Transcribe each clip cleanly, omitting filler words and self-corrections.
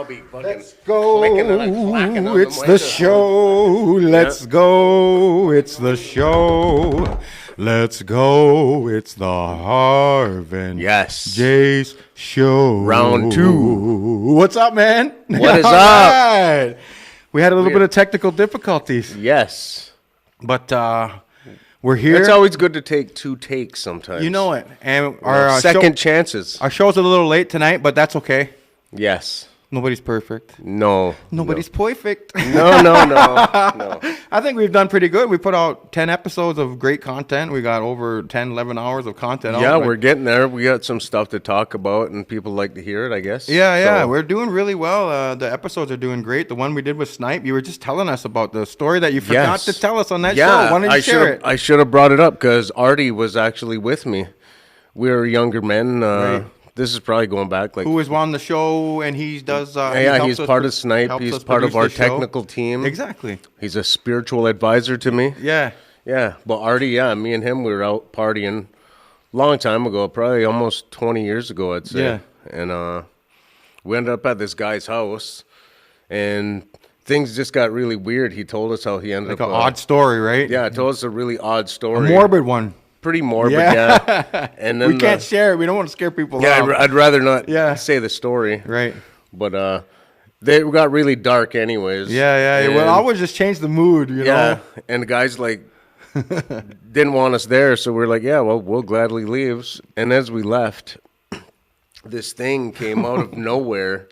be fucking Let's go. clicking and clacking on It's the microphone. show. Let's go. It's the show. Let's go. It's the Harv and Yes. Jace show. Round 2. What's up, man? What is All up? right. We had a little bit of technical difficulties, Yes. but we're here. It's always good to take 2 takes sometimes. You know it. And Our our second show, chances. our show's a little late tonight, but that's okay. Yes. Nobody's perfect. No. Nobody's perfect. No. I think we've done pretty good. We put out 10 episodes of great content. We got over 10, 11 hours of content. Yeah, out. we're getting there. We got some stuff to talk about, and people like to hear it, I guess. Yeah. So, We're doing really well. The episodes are doing great. The one we did with Snipe, you were just telling us about the story that you forgot to tell us on that show. Why don't you share it? I should have brought it up because Artie was actually with me. We were younger men. Right. This is probably going back like... Who was on the show, and he does... he's part of Snipe. He's part of our technical team. Exactly. He's a spiritual advisor to me. Yeah. Yeah, but Artie, me and him, we were out partying long time ago, probably almost 20 years ago, I'd say. Yeah. And we ended up at this guy's house, and things just got really weird. He told us how he ended Like up... an odd story, right? Yeah, told us a really odd story. A morbid one. Pretty morbid, yeah. And then We can't share it. We don't want to scare people Yeah, off. I'd rather not Yeah. say the story. Right. But they got really dark anyways. Yeah. And, Well, I would just change the mood, you know? and the guys like didn't want us there, so we're like, yeah, well, we'll gladly leave. And as we left, this thing came out of nowhere.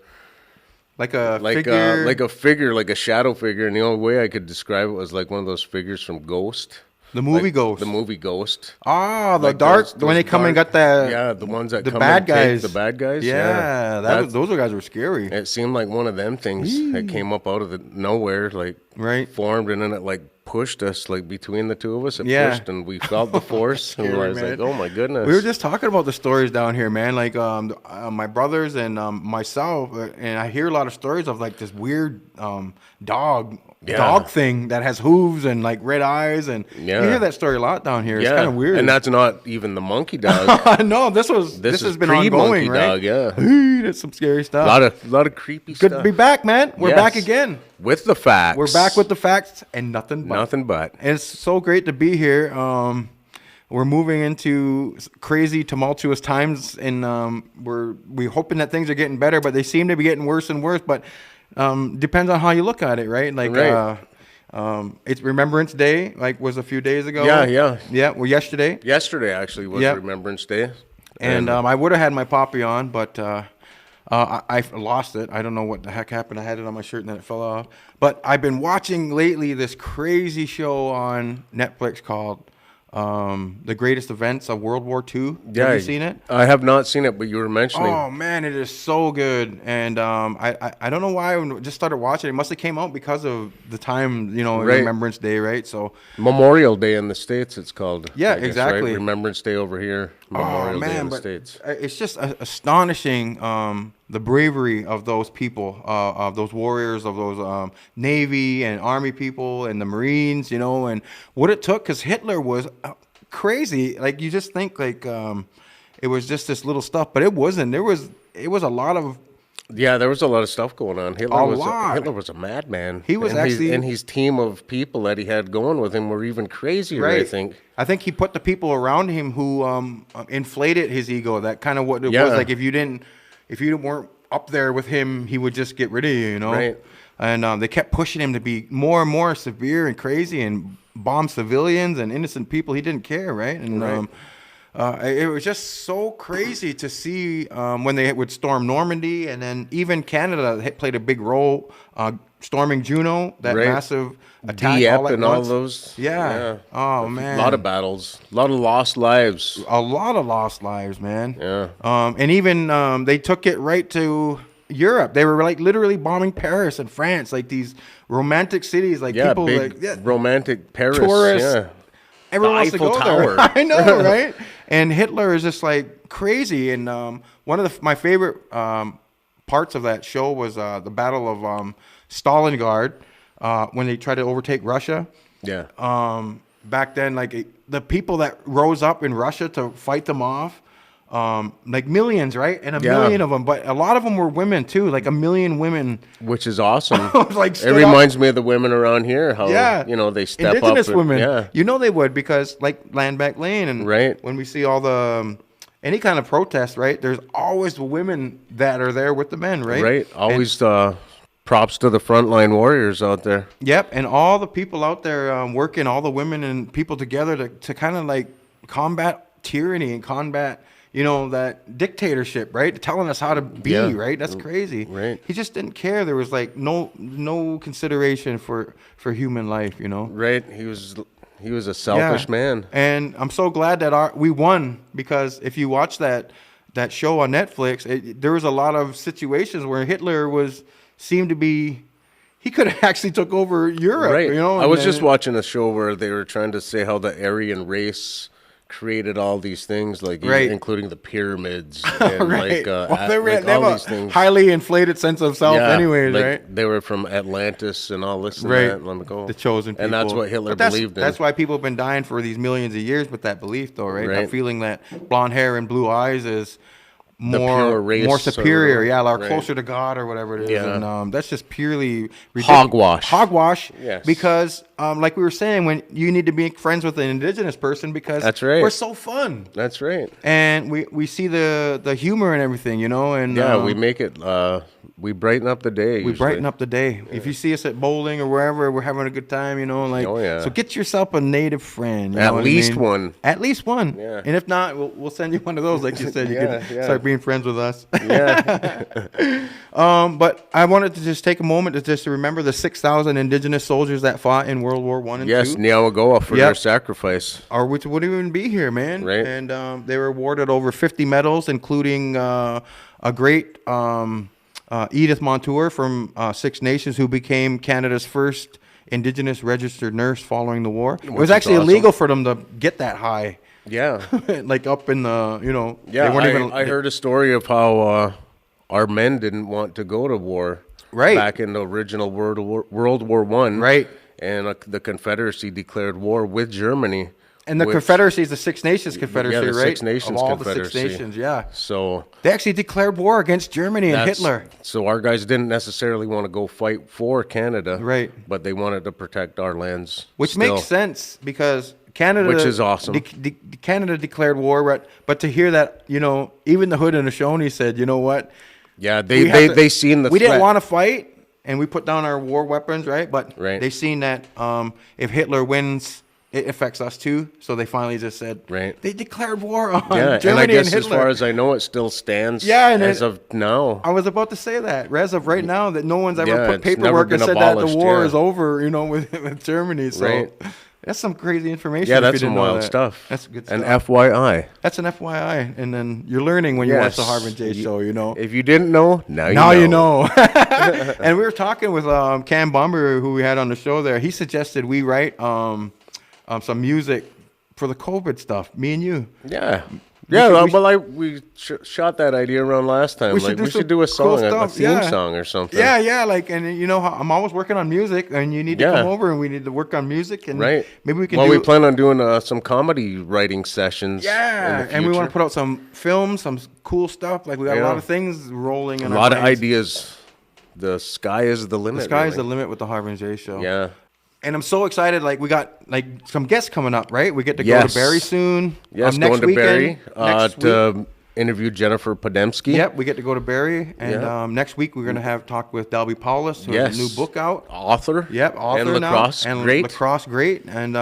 Like a Like figure. like a shadow figure, and the only way I could describe it was like one of those figures from Ghost. The movie Like Ghost. The movie Ghost. Ah, the Like dark, those when they come and got the... Yeah, the ones that the come bad and take guys. the bad guys. Yeah, those guys were scary. It seemed like one of them things that came up out of the nowhere, like Right. formed, and then it like pushed us, like between the two of us. It Yeah. pushed, and we felt the force. And Scary, I was like, man. oh my goodness. We were just talking about the stories down here, man. Like my brothers and myself, and I hear a lot of stories of like this weird dog thing that has hooves and like red eyes, and you hear that story a lot down here. It's kind of weird. And that's not even the monkey dog. No, this This has is been pre-monkey ongoing, right? dog, yeah. That's some scary stuff. A lot of creepy Good stuff. to be back, man. We're Yes. back again. With the facts. We're back with the facts and nothing but. nothing but. And it's so great to be here. We're moving into crazy, tumultuous times, and we're hoping that things are getting better, but they seem to be getting worse and worse. But depends on how you look at it, right? Like, Right. it's Remembrance Day, like was a few days ago. Yeah. Well, yesterday, Yesterday actually was Yep. Remembrance Day. and I would have had my poppy on, but I lost it. I don't know what the heck happened. I had it on my shirt and then it fell off. But I've been watching lately this crazy show on Netflix called The Greatest Events of World War II. Have you seen it? I have not seen it, but you were mentioning. Oh man, it is so good, and I don't know why I just started watching it. It must have came out because of the time, Right. Remembrance Day, right? So Memorial Day in the States, it's called. Yeah, I guess, exactly. Right? Remembrance Day over here. Memorial Day in the but States. it's just astonishing the bravery of those people, of those warriors, of those Navy and Army people and the Marines, and what it took, because Hitler was crazy. Like, you just think like it was just this little stuff, but it wasn't. It was a lot of... Yeah, there was a lot of stuff going on. Hitler lot. Hitler was a madman. He was actually... and his team of people that he had going with him were even crazier, Right. I think. I think he put the people around him who inflated his ego. That kind of what it Yeah. was. Like, if you weren't up there with him, he would just get rid of you, Right. And they kept pushing him to be more and more severe and crazy and bomb civilians and innocent people. He didn't care, right? And Right. it was just so crazy to see when they would storm Normandy, and then even Canada played a big role storming Juno, that Right. massive attack. Dieppe all at and all once. those. Yeah. Oh man. A lot of battles. A lot of lost lives. A lot of lost lives, man. Yeah. And even they took it right to Europe. They were like literally bombing Paris and France, like these romantic cities, like Yeah, people big like romantic Paris. tourists. Yeah. Everyone The wants to Eiffel go Tower. there. I know, right? And Hitler is just like crazy. And one of my favorite parts of that show was the Battle of Stalingrad, when they tried to overtake Russia. Yeah. Back then, like the people that rose up in Russia to fight them off, like millions, right? And a Yeah. million of them, but a lot of them were women too, like a million women. Which is awesome. Like, it stood up. reminds me of the women around here, how, Yeah, you know, they step Indigenous up. And, women. yeah. You know they would, because like Land Back Lane, and Right. when we see all the any kind of protest, right? There's always the women that are there with the men, right? Right. Always props to the frontline warriors out there. Yep, and all the people out there working, all the women and people together to kind of like combat tyranny and combat, you know, that dictatorship, right? Telling us how to be, Yeah. right? That's crazy. Right. He just didn't care. There was like no consideration for human life, you know. Right. He was a selfish man. And I'm so glad that we won, because if you watch that show on Netflix, there was a lot of situations where Hitler seemed to be, he could have actually took over Europe, Right. you know. I was just watching a show where they were trying to say how the Aryan race created all these things, like Right. including the pyramids and Right. like, They like have all a these things. highly inflated sense of self, anyways, like right? They were from Atlantis and all this and Right. that. Let me go. The chosen people. And that's what Hitler But believed in. That's why people have been dying for these millions of years with that belief, though, right? That Right. feeling that blonde hair and blue eyes is pure more race superior, or yeah, or right. closer to God or whatever it is. Yeah. And that's just purely ridiculous. Hogwash. Hogwash. Yes. Because, like we were saying, when you need to be friends with an Indigenous person, because That's right. we're so fun. That's right. And we see the humor and everything, you know. And Yeah, we make it. We brighten up the day. we brighten up the day. If you see us at bowling or wherever, we're having a good time, you know. Like, Oh, yeah. So get yourself a native friend. You At know what I least mean? one. At least one. Yeah. And if not, we'll send you one of those, like you said. You Yeah, can yeah. start being friends with us. Yeah. But I wanted to just take a moment to remember the 6,000 Indigenous soldiers that fought in World War I and Yes, II. Niawagoa for Yep. their sacrifice. Or which wouldn't even be here, man. Right. And they were awarded over 50 medals, including a great Edith Montour from Six Nations, who became Canada's first Indigenous registered nurse following the war. It was is actually awesome. illegal for them to get that high. Yeah. Like up in the, you know, Yeah, they weren't even. I heard a story of how our men didn't want to go to war. Right. Back in the original World War One. Right. And the Confederacy declared war with Germany. And the Confederacy is the Six Nations Confederacy, Yeah, the right? Six Nations of all Confederacy. the Six Nations, yeah. So They actually declared war against Germany and Hitler. So our guys didn't necessarily want to go fight for Canada. Right. But they wanted to protect our lands. Which still. makes sense, because Canada, Which is awesome. Canada declared war, but to hear that, you know, even the Haudenosaunee said, you know what? Yeah, We have they seen the we threat. didn't want to fight, and we put down our war weapons, right? But Right. they seen that if Hitler wins, it affects us too. So they finally just said, Right. They declared war on Yeah, Germany and I guess Hitler. as far as I know, it still stands. Yeah, and as of now. I was about to say that. As of right now, that no one's ever Yeah, put it's never paperwork and been said that the abolished, war yeah. is over, you know, with Germany. So Right. that's some crazy information. Yeah, if you that's some didn't know wild that. stuff. That's good And stuff. FYI. That's an FYI, and then you're learning when you watch the Yes. Harv and Jace show. You know. If you didn't know, now you Now know. you know. And we were talking with Cam Bomber, who we had on the show there. He suggested we write some music for the COVID stuff. Me and you. Yeah. We Yeah, should- we shot that idea around last time. We should Like, do we some should do a cool song, a stuff, theme yeah. song or something. Yeah, like, and you know how I'm always working on music, and you need to Yeah. come over, and we need to work on music, and Right. maybe we can Well, do. we plan on doing some comedy writing sessions. Yeah, in the and we want to future. put out some films, some cool stuff. Like we got a Yeah. lot of things rolling. In a our lot of brains. ideas. The sky is the limit. The sky's the really. limit with the Harv and Jay show. Yeah. And I'm so excited. Like we got like some guests coming up, right? We get to go Yes. to Barrie soon. Yes, next going to weekend, Barrie next week. to interview Jennifer Podemski. Yep, we get to go to Barrie, and Yeah. Next week we're gonna have talk with Dalby Paulus, who has a new book out. Author. Yep, author and lacrosse now, and great. lacrosse great, and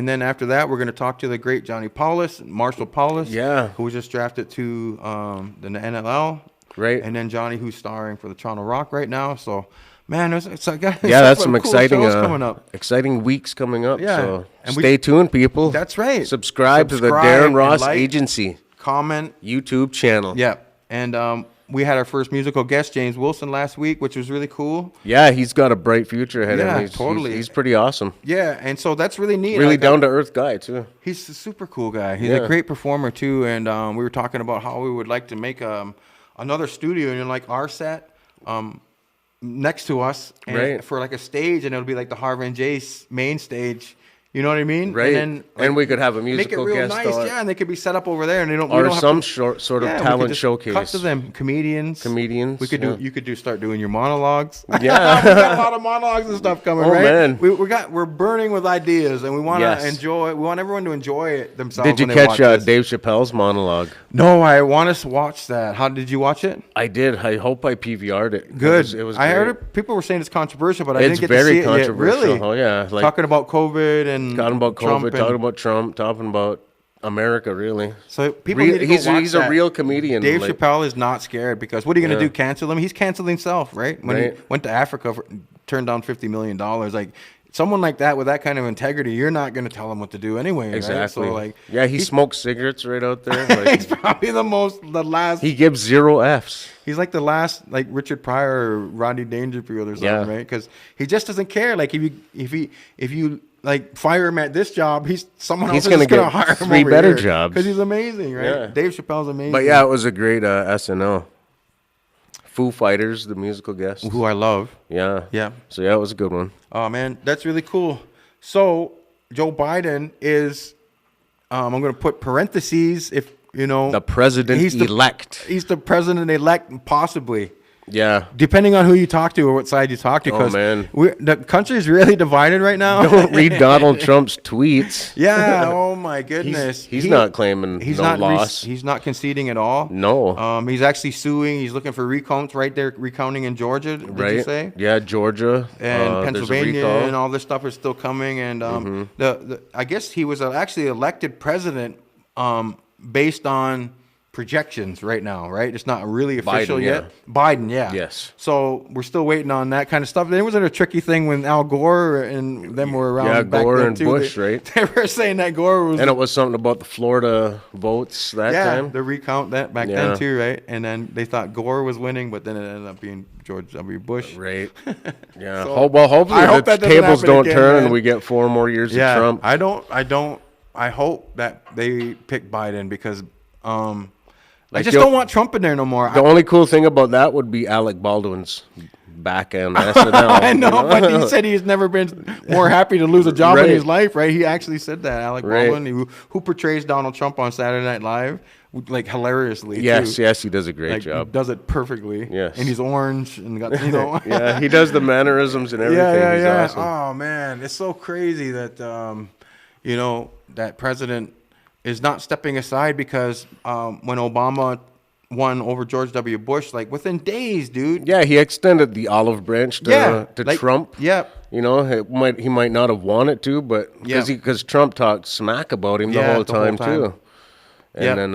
then after that we're gonna talk to the great Johnny Paulus, Marshall Paulus, Yeah. who was just drafted to the NLL, Right. and then Johnny, who's starring for the Toronto Rock right now. So, man, it's Yeah, that's some cool exciting shows coming up. exciting weeks coming up. Yeah. So And we- stay tuned, people. That's right. Subscribe to the Subscribe Darren and Ross like. Agency Comment. YouTube channel. Yeah, and we had our first musical guest, James Wilson, last week, which was really cool. Yeah, he's got a bright future ahead of Yeah, him. totally. He's pretty awesome. Yeah, and so that's really neat. Really Like, down to earth guy too. He's a super cool guy. He's Yeah. a great performer too, and we were talking about how we would like to make another studio, you know, like our set, next to us, and Right. for like a stage, and it'll be like the Harv and Jace main stage, You know what I mean? Right. And And we could have a make it musical real guest nice, on. yeah, and they could be set up over there, and they don't. we Or don't have some to- sort of yeah, we could talent just showcase. Cut to them, comedians. Comedians, We could yeah. do. You could start doing your monologues. Yeah. we got a lot of monologues and stuff coming. Oh, right? man. We're burning with ideas, and we want to Yes. enjoy. We want everyone to enjoy it themselves. Did you when they catch watch this. Dave Chappelle's monologue? No, I want to watch that. How did you watch it? I did. I hope I PVR'd it. Good. It was I great. heard people were saying it's controversial, but I It's didn't get to see very it yet. controversial. Really? Oh, yeah. Like, Talking about COVID and talking about Trump COVID, and- talking about Trump, talking about America, really. So people need to go watch He's that. a real comedian. Dave like, Chappelle is not scared because what are you going to Yeah. do? Cancel him? He's canceled himself, right? When Right. he went to Africa, turned down $50 million. Like someone like that with that kind of integrity, you're not going to tell him what to do anyway. Exactly. Right? So like, yeah, he smokes cigarettes right out there. Like, he's probably the last. he gives 0 Fs. He's like the last, like Richard Pryor or Rodney Dangerfield or something, Yeah. right? Because he just doesn't care. Like if you like fire him at this job, someone else He's is gonna going to get hire him 3 over better here. jobs. Because he's amazing, right? Yeah. Dave Chappelle's amazing. But yeah, it was a great SNL. Foo Fighters, the musical guest. who I love. Yeah. Yeah. So yeah, it was a good one. Oh man, that's really cool. So Joe Biden is, I'm going to put parentheses if you know The president-elect. He's the president-elect, possibly. Yeah. Depending on who you talk to or what side you talk to, Oh, because man. the country is really divided right now. Don't read Donald Trump's tweets. Yeah. Oh my goodness. He's not claiming He's no not loss. he's not conceding at all. No. He's actually suing. He's looking for recounts right there, recounting in Georgia. Did Right. you say? Yeah, Georgia. And there's a Pennsylvania recall. and all this stuff is still coming. And the I guess he was actually elected president based on projections right now, right? It's not really official Biden, yet. Biden, yeah. Yes. So we're still waiting on that kind of stuff. There was a tricky thing when Al Gore and them were around. Yeah, back Gore then and too. Bush, right? They were saying that Gore was And it was something about the Florida votes that time. the recount that back Yeah. then too, right? And then they thought Gore was winning, but then it ended up being George W. Bush. Right. Yeah. So, Well, hopefully I hope the that doesn't tables happen don't again, turn man. and we get 4 more years Yeah, of Trump. I hope that they pick Biden because I Like just you'll- don't want Trump in there no more. The only cool thing about that would be Alec Baldwin's back end SNL. I know, but he said he's never been more happy to lose a job in Right. his life, right? He actually said that, Alec Right. Baldwin, who portrays Donald Trump on Saturday Night Live, like hilariously. Yes, too. yes, he does a great Like, job. He does it perfectly. Yes. And he's orange and got, you know. Yeah, he does the mannerisms and everything. He's awesome. Oh man, it's so crazy that you know that president is not stepping aside because when Obama won over George W. Bush, like within days, dude. Yeah, he extended the olive branch to like, Trump. Yeah. You know, he might not have wanted to, but Yeah. because Trump talked smack about him the Yeah, whole the whole time time. too. And Yeah. then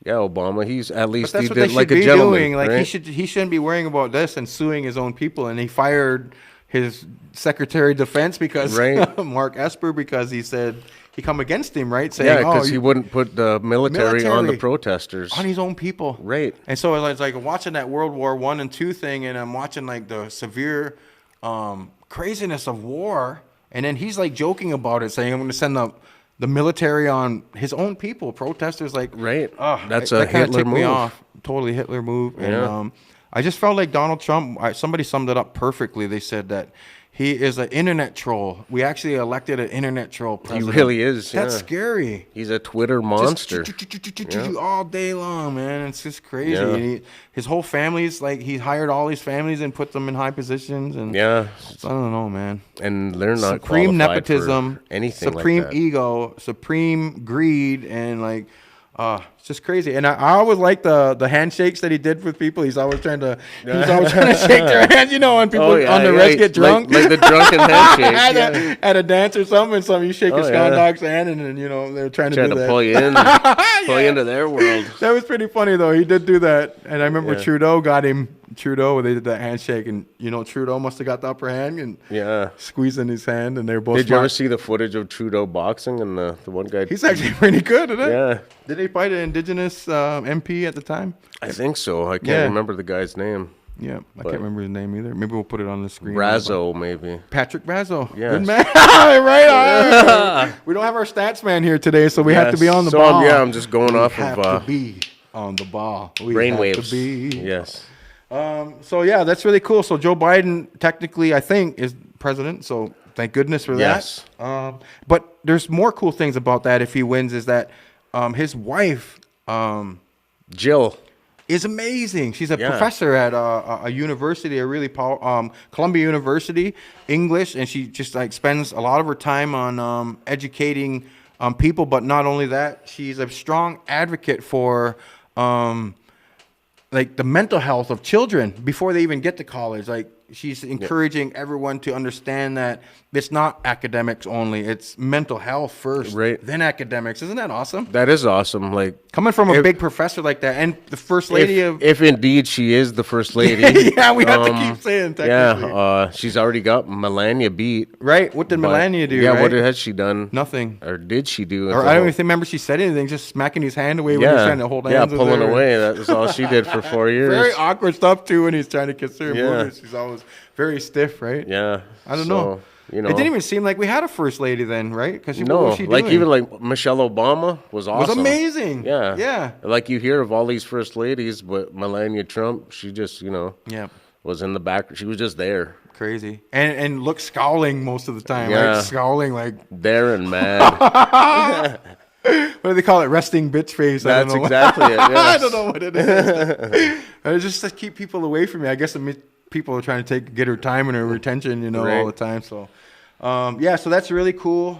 Obama, he's at But least that's he what they did like should a be gentleman. doing. Like right? he shouldn't be worrying about this and suing his own people. And he fired his Secretary of Defense because Right. Mark Esper because he said he come against him, right? Saying, Yeah, because he you- wouldn't put the military on the Military. protesters. on his own people. Right. And so it's like watching that World War I and II thing, and I'm watching like the severe craziness of war, and then he's like joking about it, saying, "I'm going to send the military on his own people, protesters." Like, Right. ugh, That's that a kinda Hitler ticked me move. off. Totally Hitler move. Yeah. And I just felt like Donald Trump. Somebody summed it up perfectly. They said that he is an internet troll. We actually elected an internet troll He president. really is. That's yeah. scary. He's a Twitter Just monster. all day long, man. It's just crazy. Yeah. And his whole family's like he hired all these families and put them in high positions. And Yeah, I don't know, man. and they're not Supreme qualified nepotism, for anything supreme like that. ego, supreme greed, and like. It's just crazy, and I always like the handshakes that he did with people. He's always trying to shake their hand, you know, when people on the Reds get drunk, like the drunken handshake. at a dance or something. So you shake a Oh, Scott yeah. Dog's hand, and then you know they're trying to Trying do to that. pull you in, pull you into their world. That was pretty funny though. He did do that, and I remember Yeah. Trudeau got him. Trudeau, they did that handshake, and you know Trudeau must have got the upper hand and Yeah. squeezing his hand, and they were both. Did you ever smart. see the footage of Trudeau boxing and the one guy? He's actually pretty good at it. Yeah, Did he fight an Indigenous MP at the time? I think so. I can't Yeah. remember the guy's name. Yeah, I But- can't remember his name either. Maybe we'll put it on the screen. Razzo, maybe. Patrick Razzo. Yes. Good man. Right. We don't have our stats man here today, so we have to be Yes. on the So, ball. I'm just going off have of to be on the ball. We brainwaves. have to be. Yes. So yeah, that's really cool. So Joe Biden, technically, I think, is president. So thank goodness for Yes. that. But there's more cool things about that if he wins is that his wife Jill. is amazing. She's a Yeah. professor at a university, a really Columbia University, English, and she just like spends a lot of her time on educating people. But not only that, she's a strong advocate for like the mental health of children before they even get to college. Like she's encouraging everyone to understand that it's not academics only; it's mental health first, Right. then academics. Isn't that awesome? That is awesome. Like Coming from a big professor like that, and the first lady of if indeed she is the first lady. yeah, we have to keep saying technically. Yeah, she's already got Melania beat. Right? What did but- Melania do? Yeah, right? what has she done? Nothing. Or did she do? Or I don't even remember she said anything. Just smacking his hand away when he was trying to hold hands. with pulling her. away. That was all she did for 4 years. Very awkward stuff too when he's trying to kiss her. Yeah. She's always very stiff, right? Yeah. I don't know. You know, It didn't even seem like we had a first lady then, right? Because what no, was she like doing? even like Michelle Obama was it was awesome. amazing. Yeah, Yeah. Like you hear of all these first ladies, but Melania Trump, she just Yeah. was in the back. She was just there, Crazy. And looked scowling most of the time, Yeah. right? Scowling like there and mad. what do they call it? Resting bitch face. I That's don't know. exactly it. I Yes. don't know what it is. It's just to keep people away from me. I guess people are trying to get her time and her retention, all Right. the time. So, so that's really cool.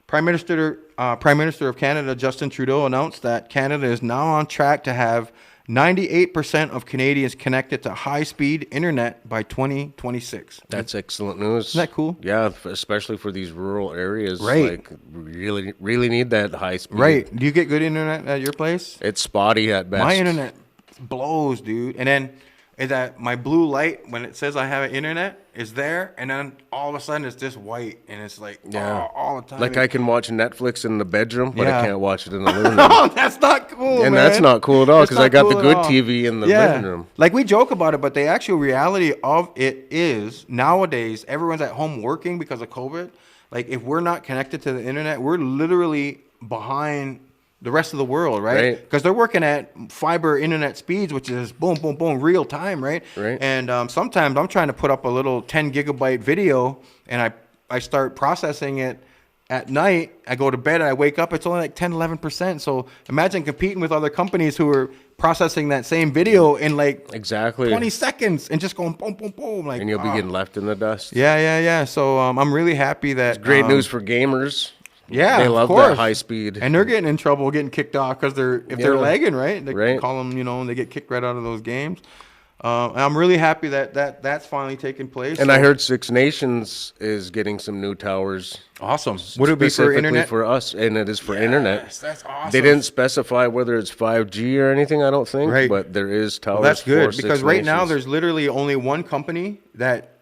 Prime Minister of Canada, Justin Trudeau, announced that Canada is now on track to have 98% of Canadians connected to high-speed internet by 2026. That's excellent news. Isn't that cool? Yeah, especially for these rural areas. Right. Like, really, really need that high speed. Right. Do you get good internet at your place? It's spotty at best. My internet blows, dude. And then that my blue light, when it says I have an internet, is there, and then all of a sudden it's just white, and it's like all the time. Like I can watch Netflix in the bedroom, but Yeah. I can't watch it in the living room. Oh, that's not cool, And man. that's not cool at all That's because I not got cool the at good all. TV in the living room. Like we joke about it, but the actual reality of it is nowadays everyone's at home working because of COVID. Like if we're not connected to the internet, we're literally behind the rest of the world, right? Right. Because they're working at fiber internet speeds, which is boom, boom, boom, real time, right? Right. And sometimes I'm trying to put up a little 10 gigabyte video, and I start processing it at night. I go to bed, and I wake up, it's only like 10, 11%. So imagine competing with other companies who are processing that same video in like Exactly. 20 seconds and just going boom, boom, boom. Like, And you'll be getting left in the dust. Yeah. So I'm really happy that Great news for gamers. Yeah, They of love course. that high speed. And they're getting in trouble, getting kicked off because they're lagging, right? They Right. call them, and they get kicked right out of those games. And I'm really happy that's finally taking place. And So- I heard Six Nations is getting some new towers. awesome. Would it be for specifically internet? for us? And it is for internet. Yes, that's awesome. They didn't specify whether it's 5G or anything, I don't think. Right. But there is towers Well, that's good for because Six right now Nations there's literally only one company that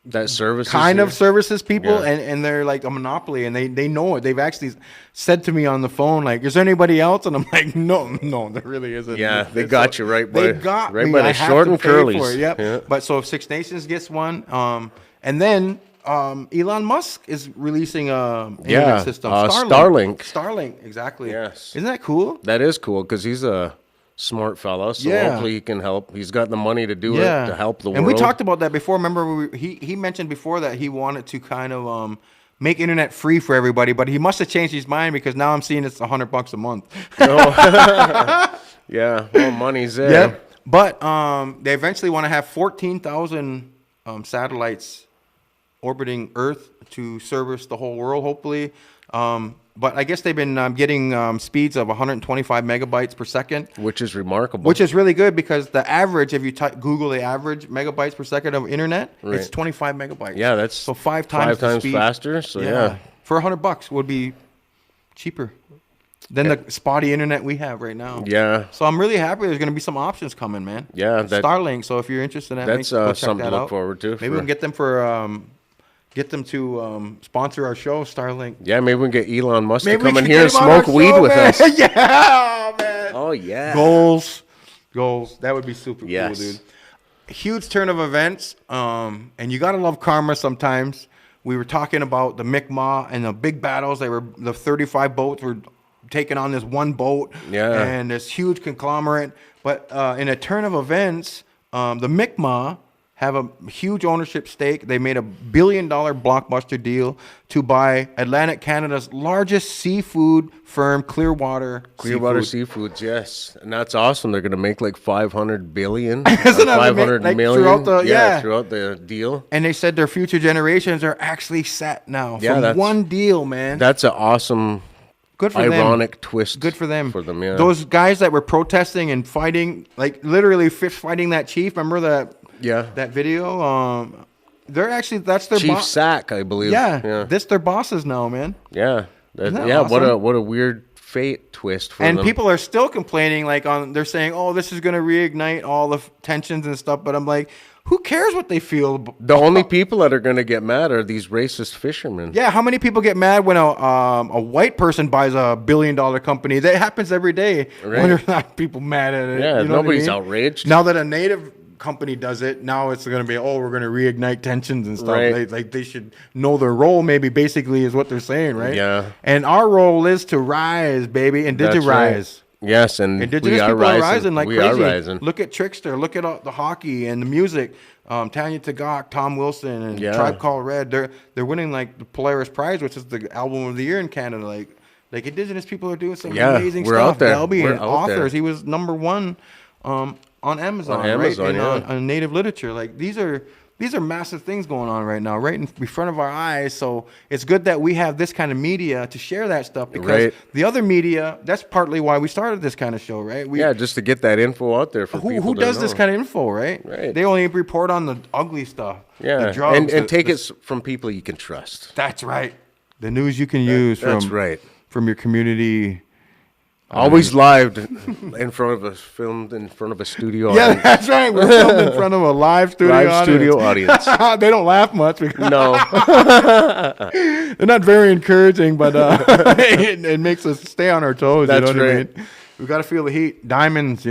that services kind of here. services people, Yeah. and they're like a monopoly, and they know it. They've actually said to me on the phone, like, "Is there anybody else?" And I'm like, "No, there really isn't." Yeah, they got you right by They got right me. by I the have short to and pay curlies. for it, yep. Yeah. But so if Six Nations gets one, and then Elon Musk is releasing a internet system. Starlink. Starlink, exactly. Yes. Isn't that cool? That is cool because he's a smart fella. So Yeah. hopefully he can help. He's got the money to do it to help the world. And we talked about that before. Remember, he mentioned before that he wanted to kind of make internet free for everybody, but he must have changed his mind because now I'm seeing it's $100 a month. Yeah, well, money's there. Yep. But they eventually want to have 14,000 satellites orbiting Earth to service the whole world, hopefully. But I guess they've been getting speeds of 125 megabytes per second. Which is remarkable. Which is really good because the average, if you Google the average megabytes per second of internet, it's Right. 25 megabytes. Yeah, that's so five times the speed. faster. So yeah. For $100 would be cheaper than the spotty internet we have right now. Yeah. So I'm really happy there's going to be some options coming, man. Yeah, Starlink. So if you're interested in that, that's go check something that to look out. forward to. Maybe we can get them to sponsor our show, Starlink. Yeah, maybe we can get Elon Musk Maybe to we come in can here get and him on our smoke weed show, with man. us. Yeah, man. Oh yeah. Goals. That would be super Yes. cool, dude. Huge turn of events. And you gotta love karma sometimes. We were talking about the Mi'kmaq and the big battles. The 35 boats were taking on this one boat. Yeah. And this huge conglomerate. But in a turn of events, the Mi'kmaq have a huge ownership stake. They made $1 billion blockbuster deal to buy Atlantic Canada's largest seafood firm, Clearwater Seafoods, yes. And that's awesome. They're going to make like 500 billion, Isn't that 500 like million. throughout the deal. And they said their future generations are actually set now from one deal, man. That's an awesome, good for ironic them. twist. Good for them. Yeah. Those guys that were protesting and fighting, like literally fish fighting that chief. Remember that? Yeah. That video. They're actually that's their Chief Sack, I believe. Yeah. This their bosses now, man. Yeah. Isn't that awesome? What a weird fate twist for and them. People are still complaining, they're saying, oh, this is going to reignite all the tensions and stuff. But I'm like, who cares what they feel? The only people that are going to get mad are these racist fishermen. Yeah, how many people get mad when a white person buys $1 billion company? That happens every day. Right. When there's not people mad at it. Yeah, you know nobody's what I mean? outraged. Now that a native company does it, now it's going to be, we're going to reignite tensions and stuff. Right. They should know their role, maybe, basically, is what they're saying, right? Yeah. And our role is to rise, baby, indigenize. Right. Yes, and Indigenous we people are rising like we crazy. Are rising. Look at Trickster. Look at all the hockey and the music. Tanya Tagaq, Tom Wilson, and Tribe Called Red. They're winning like the Polaris Prize, which is the album of the year in Canada. Like Indigenous people are doing some amazing we're stuff. Out there. Delby we're and out authors. There. He was #1 on Amazon, right? And on native literature. Like these are massive things going on right now, right in front of our eyes. So it's good that we have this kind of media to share that stuff, because the other media, that's partly why we started this kind of show, right? Just to get that info out there for people. Who does this kind of info, right? Right. They only report on the ugly stuff. Yeah, the drugs, and take it from people you can trust. That's right. The news you can use from your community. Always filmed in front of a studio audience. Yeah, that's right. We're filmed in front of a live studio audience. They don't laugh much. No. They're not very encouraging, but it makes us stay on our toes. That's you know what right. I mean? We've got to feel the heat. Diamonds,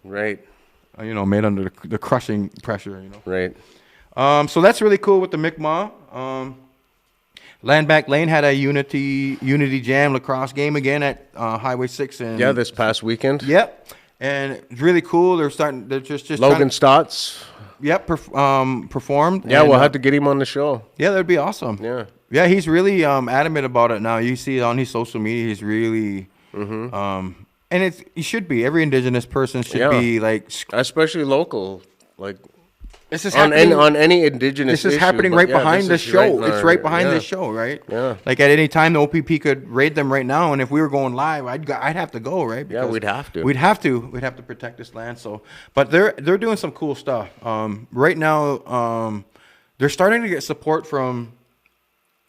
Right. Made under the crushing pressure, Right. So that's really cool with the Mi'kmaq. Land Back Lane had a Unity Jam lacrosse game again at Highway 6. And this past weekend. Yep. And it's really cool. They're just Logan Stotts. Yep, performed. Yeah, we'll have to get him on the show. Yeah, that'd be awesome. Yeah. Yeah, he's really adamant about it now. You see it on his social media. He's really, and he should be. Every Indigenous person should be like, especially local, like. This is happening on any Indigenous. This is happening right behind the show. It's right behind the show, right? Yeah. Like at any time, the OPP could raid them right now, and if we were going live, I'd have to go, right? Because we'd have to. We'd have to protect this land. So, but they're doing some cool stuff. Right now, they're starting to get support from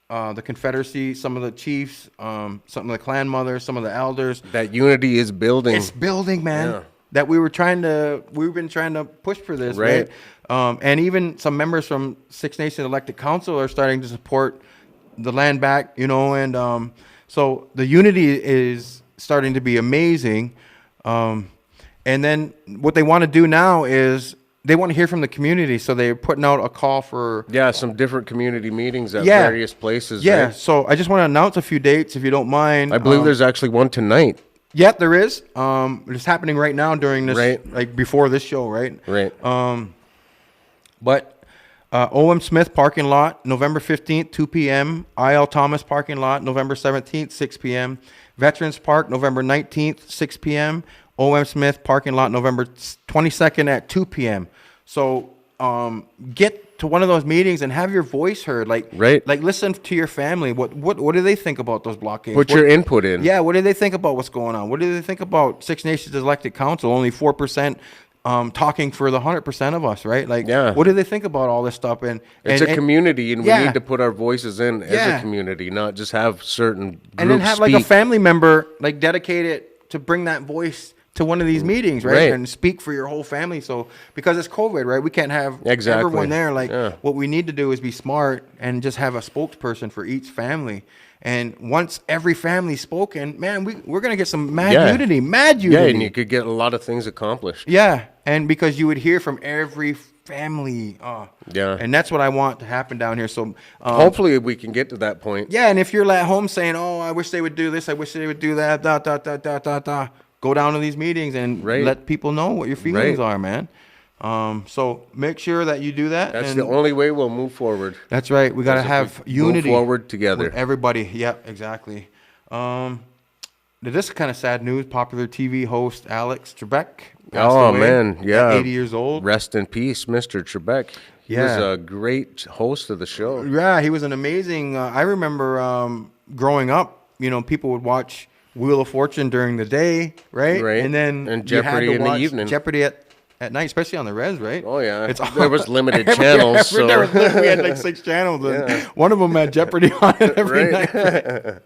the Confederacy, some of the chiefs, some of the clan mothers, some of the elders. That unity is building. It's building, man. Yeah. That we've been trying to push for this, right? And even some members from Six Nations elected council are starting to support the land back, and so the unity is starting to be amazing. And then what they want to do now is they want to hear from the community, so they're putting out a call for some different community meetings at various places. Yeah, right? So I just want to announce a few dates, if you don't mind. I believe there's actually one tonight. Yeah, there is. It's happening right now during this, like before this show, right? Right. But O.M. Smith parking lot, November 15th, 2 p.m. I.L. Thomas parking lot, November 17th, 6 p.m. Veterans Park, November 19th, 6 p.m. O.M. Smith parking lot, November 22nd at 2 p.m. So get to one of those meetings and have your voice heard. Like listen to your family. What do they think about those blockades? Put your input in. Yeah, what do they think about what's going on? What do they think about Six Nations elected council? Only 4% talking for the 100% of us, right? Like, what do they think about all this stuff? And it's a community, and we need to put our voices in as a community, not just have certain groups and then have like a family member like dedicated to bring that voice to one of these meetings, right? And speak for your whole family. So because it's COVID, right? We can't have everyone there. Like what we need to do is be smart and just have a spokesperson for each family. And once every family's spoken, man, we're going to get some mad unity. Yeah, and you could get a lot of things accomplished. Yeah, and because you would hear from every family. And that's what I want to happen down here. So hopefully we can get to that point. Yeah, and if you're at home saying, oh, I wish they would do this, I wish they would do that, go down to these meetings and let people know what your feelings are, man. So make sure that you do that. That's and the only way we'll move forward. That's right. We got to As if have we unity. Move forward together. With everybody. Yep, exactly. This is kind of sad news. Popular TV host Alex Trebek passed Oh, away man. Yeah. at 80 years old. Rest in peace, Mr. Trebek. He was a great host of the show. Yeah, he was an amazing. I remember growing up, people would watch Wheel of Fortune during the day, right? Right. And then And you had Jeopardy to in the watch evening. Jeopardy at night, especially on the res, right? Oh, yeah. There was limited channels. So. We had like 6 channels, and one of them had Jeopardy on it every night.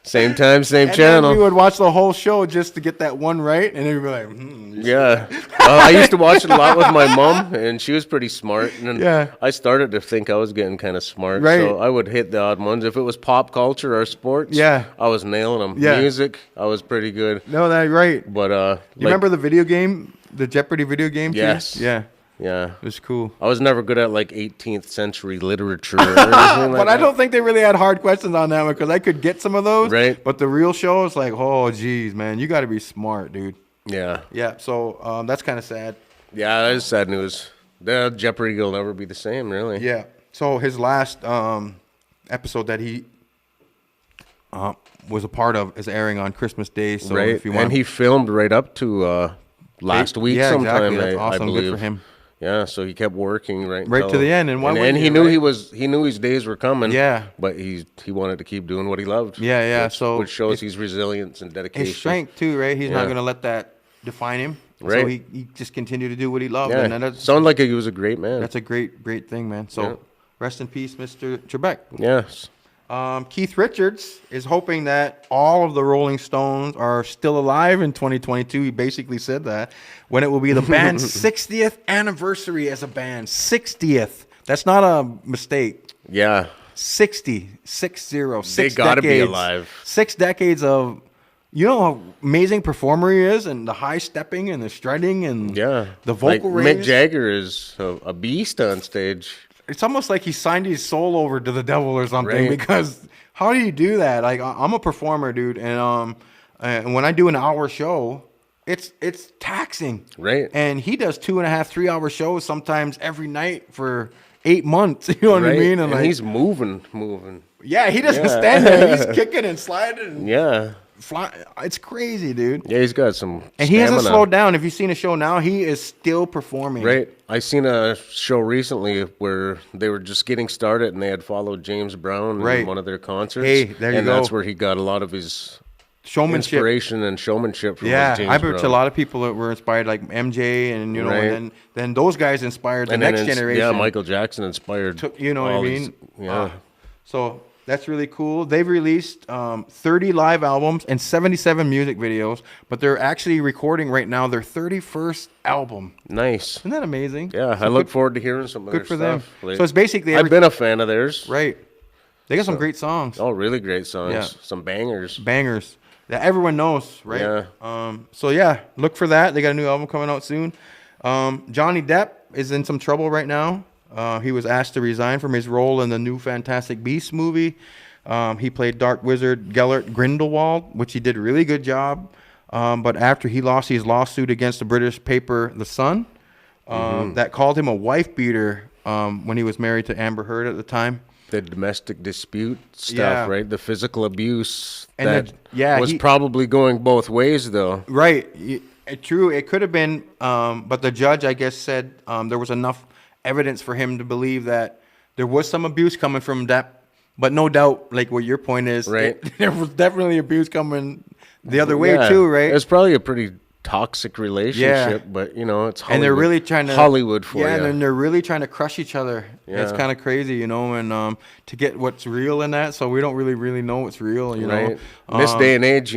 Same time, same And channel. then we would watch the whole show just to get that one right, and then we'd be like, Yeah. I used to watch it a lot with my mom, and she was pretty smart. And Yeah. I started to think I was getting kind of smart. Right. So I would hit the odd ones. If it was pop culture or sports, Yeah. I was nailing them. Yeah. Music, I was pretty good. No, that's right. But You remember the video game, the Jeopardy video game? too? Yes. Yeah. Yeah. It was cool. I was never good at like 18th century literature or anything like But I that. don't think they really had hard questions on that one because I could get some of those. Right. But the real show is like, oh, geez, man, you got to be smart, dude. Yeah. Yeah. So that's kind of sad. Yeah, that is sad news. The Jeopardy will never be the same, really. Yeah. So his last episode that he was a part of is airing on Christmas Day. So Right. if you want, And he filmed right up to last week yeah, sometime, exactly. That's I awesome. believe. Good for him. Yeah, so he kept working right Right to the end, and why and wouldn't he you, knew right? he knew his days were coming. Yeah. but he wanted to keep doing what he loved. Yeah, yeah. Which, So which shows his resilience and dedication. His strength too, right? He's not Yeah. going to let that define him. So Right. he just continued to do what he loved. Yeah, And that's, sounded like he was a great man. that's a great thing, man. So Yeah. rest in peace, Mr. Trebek. Yes. Keith Richards is hoping that all of the Rolling Stones are still alive in 2022. He basically said that when it will be the band's 60th anniversary as a band. 60th. That's not a mistake. Yeah. 60. 60. They gotta be alive. 6 decades of, how amazing performer he is, and the high stepping and the strutting and Yeah. the vocal like range. Mick Jagger is a beast on stage. It's almost like he signed his soul over to the devil or something. Right. Because how do you do that? Like, I'm a performer, dude, and when I do an hour show, it's taxing. Right. And he does 2.5, 3 hour shows sometimes every night for 8 months. You know what I Right? mean? And like, he's moving. yeah, he doesn't Yeah. stand there. He's kicking and sliding and Yeah. flying. It's crazy, dude. Yeah, he's got some And he hasn't stamina. slowed down. If you've seen a show now, he is still performing. Right. I seen a show recently where they were just getting started and they had followed James Brown Right. in one of their concerts. Hey, there you and go. that's where he got a lot of his Showmanship. inspiration and showmanship from Yeah, James I bet Brown. a lot of people that were inspired, like MJ, and Right. and then those guys inspired the And then next generation. Yeah, Michael Jackson inspired. You know what I all mean? these- yeah. So that's really cool. They've released 30 live albums and 77 music videos, but they're actually recording right now their 31st album. Nice. Isn't that amazing? Yeah, So I look good- forward to hearing some of their Good for them. stuff. Like, So it's basically I've been a fan of theirs. right. They got some great songs, Oh, really great songs. Yeah. Some bangers. bangers that everyone knows, right? Yeah. So yeah, look for that. They got a new album coming out soon. Johnny Depp is in some trouble right now. He was asked to resign from his role in the new Fantastic Beasts movie. He played Dark Wizard Gellert Grindelwald, which he did a really good job. But after he lost his lawsuit against the British paper The Sun, that called him a wife beater when he was married to Amber Heard at the time. The domestic dispute stuff, Yeah. right? The physical abuse And that yeah, was probably going both ways, though. Right. True. It could have been, but the judge, I guess, said there was enough evidence for him to believe that there was some abuse coming from Depp. But no doubt, like what your point is, Right. there was definitely abuse coming the other way Yeah. too, right? It's probably a pretty toxic relationship, but it's Hollywood. And they're really trying to Hollywood for yeah, you. and they're really trying to crush each other. It's Yeah. kind of crazy, and to get what's real in that, so we don't really know what's real, right. In this day and age,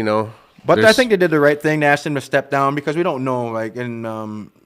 But I there's- think they did the right thing to ask him to step down because we don't know, like, and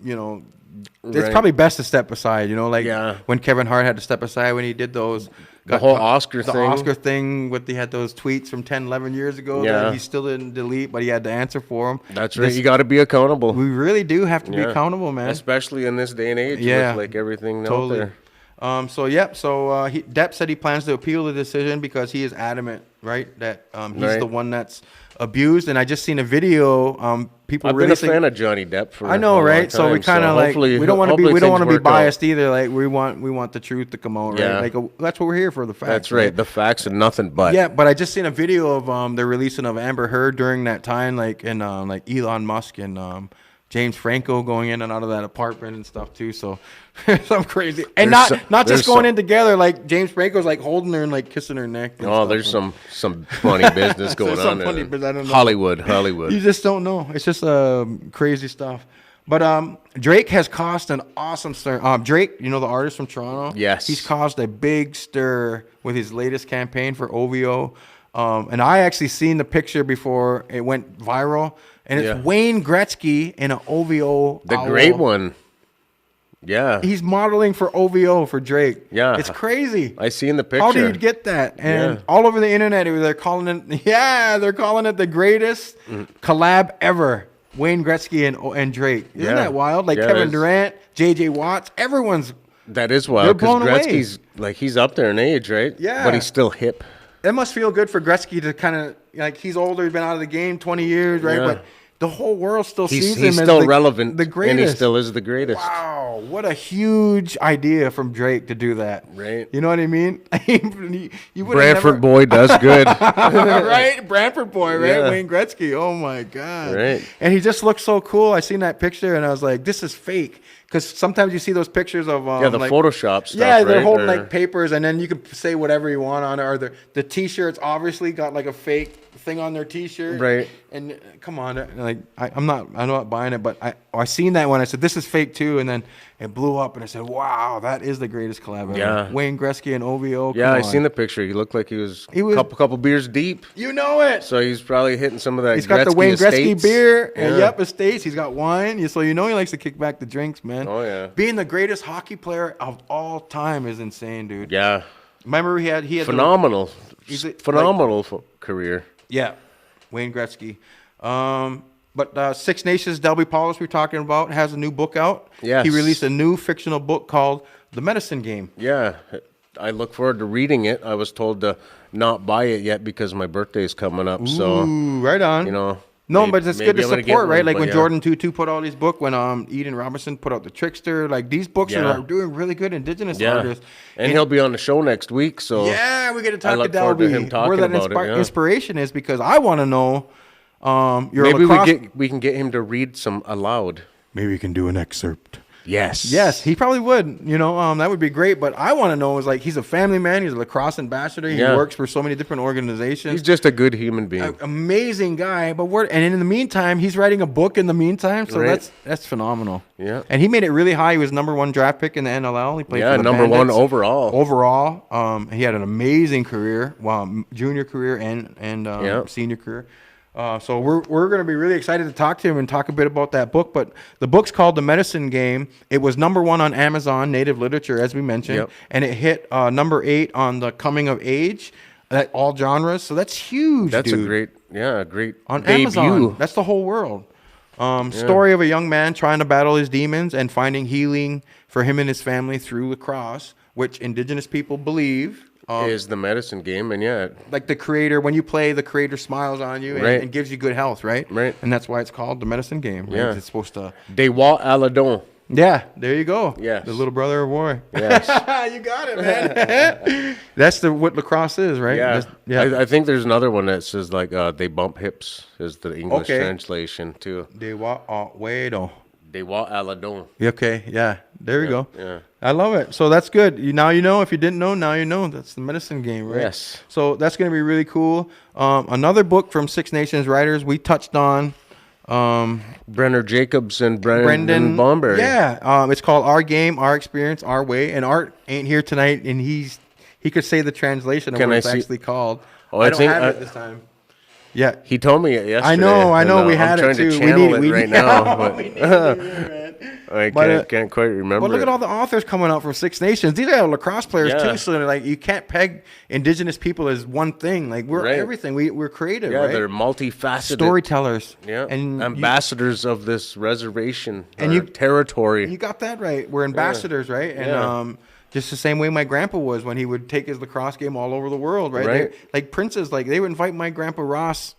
it's Right. probably best to step aside, like Yeah. when Kevin Hart had to step aside when he did those. The whole Oscar thing. The Oscar thing, he had those tweets from 10, 11 years ago Yeah. that he still didn't delete, but he had to answer for them. That's right. You got to be accountable. We really do have to be Yeah. accountable, man. Especially in this day and age Yeah. with like everything out Totally. there. Depp said he plans to appeal the decision because he is adamant, right, that he's the one that's abused. And I just seen a video. People I've been a fan of Johnny Depp for I know, a long right? So we time, kind of like hopefully- we don't want to be hopefully we don't want to things be work out. biased either. Like we want the truth to come out, Yeah. right? Like that's what we're here for, the facts. That's right. The facts and nothing but. Yeah, but I just seen a video of the releasing of Amber Heard during that time, like and like Elon Musk and James Franco going in and out of that apartment and stuff too. So some crazy, and There's not there's just going some- in together. Like James Franco's like holding her and like kissing her neck. And Oh, stuff. there's some funny business going some on. funny there. business, I don't know. Hollywood. You just don't know. It's just crazy stuff. But Drake has caused an awesome stir. Drake, you know the artist from Toronto? Yes. He's caused a big stir with his latest campaign for OVO. And I actually seen the picture before it went viral. And it's Yeah. Wayne Gretzky in an OVO. The owl. great one. Yeah. He's modeling for OVO for Drake. Yeah. It's crazy. I seen the picture. How do you get that? And Yeah. all over the internet, they're calling it the greatest collab ever. Wayne Gretzky and Drake. Isn't Yeah. that wild? Like Yeah, Kevin it's- Durant, JJ Watts, everyone's. That is They're wild because blown away. Gretzky's like he's up there in age, right? Yeah. But he's still hip. That must feel good for Gretzky to kind of like he's older, he's been out of the game 20 years, right? Yeah. But the whole world still sees He's him as still relevant, the greatest. and he still is the greatest. Wow, what a huge idea from Drake to do that. Right. You know what I mean? You would've Bradford never- boy does good. right? Brantford boy, right? Yeah. Wayne Gretzky. Oh my God. Right. And he just looks so cool. I seen that picture and I was like, this is fake. Because sometimes you see those pictures of Yeah, the like, Photoshop stuff. yeah, they're right? holding Or- like papers, and then you can say whatever you want on it. Or the T-shirts obviously got like a fake thing on their T-shirt, Right. And come on, like I'm not buying it, but I seen that one. I said this is fake too, and then it blew up, and I said, wow, that is the greatest collab ever. Yeah. Wayne Gretzky and OVO. Yeah, come I on. seen the picture. He looked like he was He was- couple beers deep. You know it. So he's probably hitting some of that. He's got the Gretzky Wayne Gretzky Estates. beer, Yeah. and yep, estates. He's got wine, so you know he likes to kick back the drinks, man. Oh, yeah. Being the greatest hockey player of all time is insane, dude. Yeah, Remember he had phenomenal, He's a- phenomenal career. Yeah, Wayne Gretzky. But Six Nations, Delby Paulus, we're talking about, has a new book out. Yes. He released a new fictional book called The Medicine Game. Yeah, I look forward to reading it. I was told to not buy it yet because my birthday's coming up. So Ooh, right on. you know. No, may- but it's good maybe to I'm gonna get support, right? one, Like but when yeah. Jordan Tutu put out his book, when Eden Robinson put out The Trickster, like these books Yeah. are doing really good Indigenous Yeah, artists. and he'll be on the show next week. So Yeah, we get to I talk to look forward to Delby. him talking Where that about it, yeah. inspiration is, because I want to know. You're maybe a lacrosse. we can get him to read some aloud. Maybe we can do an excerpt. Yes. Yes, he probably would. You know, that would be great. But I want to know is like he's a family man. He's a lacrosse ambassador. He Yeah. works for so many different organizations. He's just a good human being. Amazing guy. But and in the meantime, he's writing a book in the meantime. So Right. that's phenomenal. Yeah. And he made it really high. He was #1 draft pick in the NLL. He played Yeah, for the number one Bandits. overall. Overall, he had an amazing career, junior career and Yeah. senior career. So we're going to be really excited to talk to him and talk a bit about that book. But the book's called The Medicine Game. It was #1 on Amazon Native Literature, as we mentioned, Yep. and it hit #8 on the Coming of Age, all genres. So that's huge. That's dude. a great On debut. Amazon. That's the whole world. Story of a young man trying to battle his demons and finding healing for him and his family through lacrosse, which Indigenous people believe. Is the medicine game, and yeah, Like the creator, when you play, the creator smiles on you and, Right. and gives you good health, right? Right. And that's why it's called the medicine game. Right? Yeah. It's supposed to. Dewa Aladon. Yeah, there you go. Yes. The little brother of war. Yes. You got it, man. That's what lacrosse is, right? Yeah, Yeah. I think there's another one that says like they bump hips is the English Okay. translation too. Dewa Wedo. Dewa Aladon. Okay, yeah. There you go. Yeah. I love it. So that's good. Now you know. If you didn't know, now you know. That's the medicine game, right? Yes. So that's going to be really cool. Another book from Six Nations writers we touched on. Brenner Jacobs and Brendan Bomberry. Yeah. It's called Our Game, Our Experience, Our Way. And Art ain't here tonight, and he could say the translation of Can what I it's see- actually called. Oh, I I don't think have I- it this time. Yeah. He told me it yesterday. I know. and, We had I'm it trying too. to channel we it need right now, but we need it, man. I But, can't quite remember. But look at it. all the authors coming out from Six Nations. These are lacrosse players Yeah. too. So they're like, you can't peg Indigenous people as one thing. Like we're Right. everything. We're creative. Yeah, right? they're multifaceted. Storytellers. Yeah, and ambassadors of this reservation and or you- territory. You got that right. We're ambassadors, right? And Yeah. Just the same way my grandpa was when he would take his lacrosse game all over the world, right? Right. Like princes, like they would invite my grandpa Ross,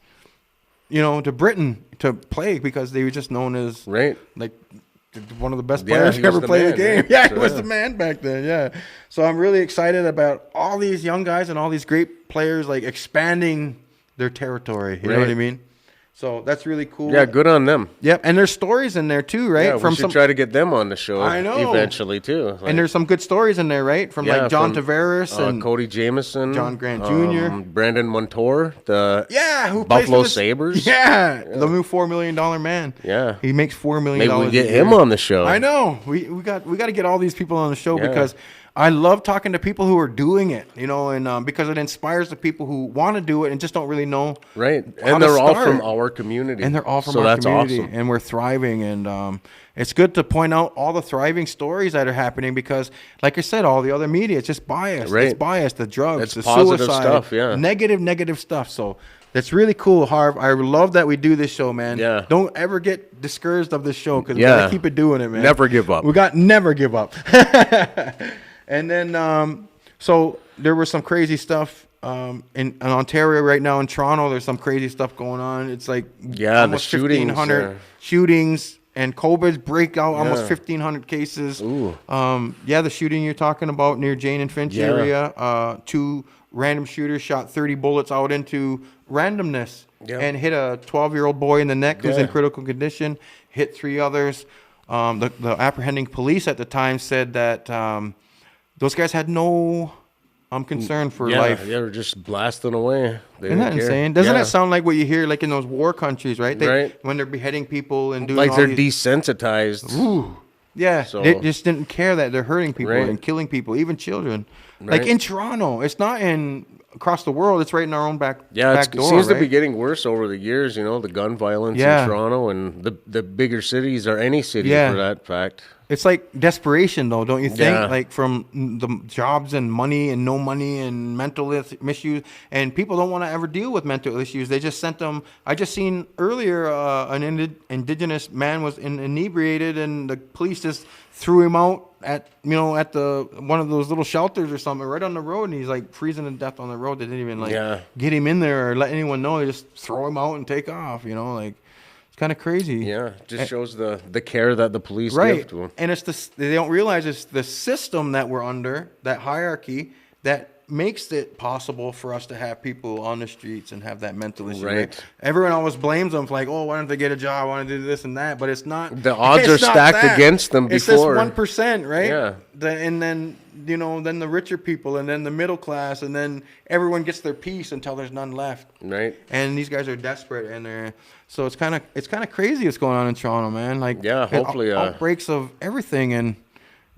to Britain to play because they were just known as like one of the best players who ever played the game. Yeah, he was the man back then. Yeah. So I'm really excited about all these young guys and all these great players like expanding their territory. You know what I mean? So that's really cool. Yeah, good on them. Yep, and there's stories in there too, right? Yeah, we should try to get them on the show. I know. Eventually too. Like, and there's some good stories in there, right? From like John Tavares and Cody Jamieson, John Grant Jr., Brandon Montour, who Buffalo Buffalo Sabres. Yeah, the new $4 million man. Yeah, he makes $4 million. Maybe we get him on the show. I know. We got to get all these people on the show because I love talking to people who are doing it, and because it inspires the people who want to do it and just don't really know. Right. And they're all from our community. And they're all from our community. Awesome. And we're thriving. And it's good to point out all the thriving stories that are happening because, like I said, all the other media, it's just biased. Right. It's biased. The drugs, the positive suicide, stuff, negative stuff. So that's really cool, Harv. I love that we do this show, man. Yeah. Don't ever get discouraged of this show because we got to keep it doing it, man. Never give up. Never give up. And then, so there was some crazy stuff in Ontario right now. In Toronto, there's some crazy stuff going on. It's like almost the 1,500 shootings, and COVID's break out almost 1,500 cases. Ooh. The shooting you're talking about near Jane and Finch area. 2 random shooters shot 30 bullets out into randomness and hit a 12-year-old boy in the neck who's in critical condition. Hit 3 others. The apprehending police at the time said that those guys had no concern for life. Yeah, they were just blasting away. Isn't that insane? Doesn't that sound like what you hear like in those war countries, right? When they're beheading people and doing they're desensitized. Ooh. Yeah, so they just didn't care that they're hurting people and killing people, even children. Like in Toronto, it's not across the world. It's right in our own back door. It seems to be getting worse over the years. The gun violence in Toronto and the bigger cities or any city for that fact. It's like desperation, though, don't you think? Yeah. Like from the jobs and money and no money and mental issues, and people don't want to ever deal with mental issues. They just sent them. I just seen earlier an Indigenous man was inebriated, and the police just threw him out at the one of those little shelters or something right on the road, and he's like freezing to death on the road. They didn't even get him in there or let anyone know. They just throw him out and take off. It's kind of crazy. Yeah, just shows the care that the police give to them. And they don't realize it's the system that we're under, that hierarchy, that makes it possible for us to have people on the streets and have that mental issue. Right. Everyone always blames them for like, why don't they get a job? Why don't they do this and that? But it's not. The odds are stacked against them before. It's just 1%, right? Yeah. And then, then the richer people and then the middle class and then everyone gets their piece until there's none left. Right. And these guys are desperate and so it's kind of crazy what's going on in Toronto, man. Like hopefully outbreaks of everything and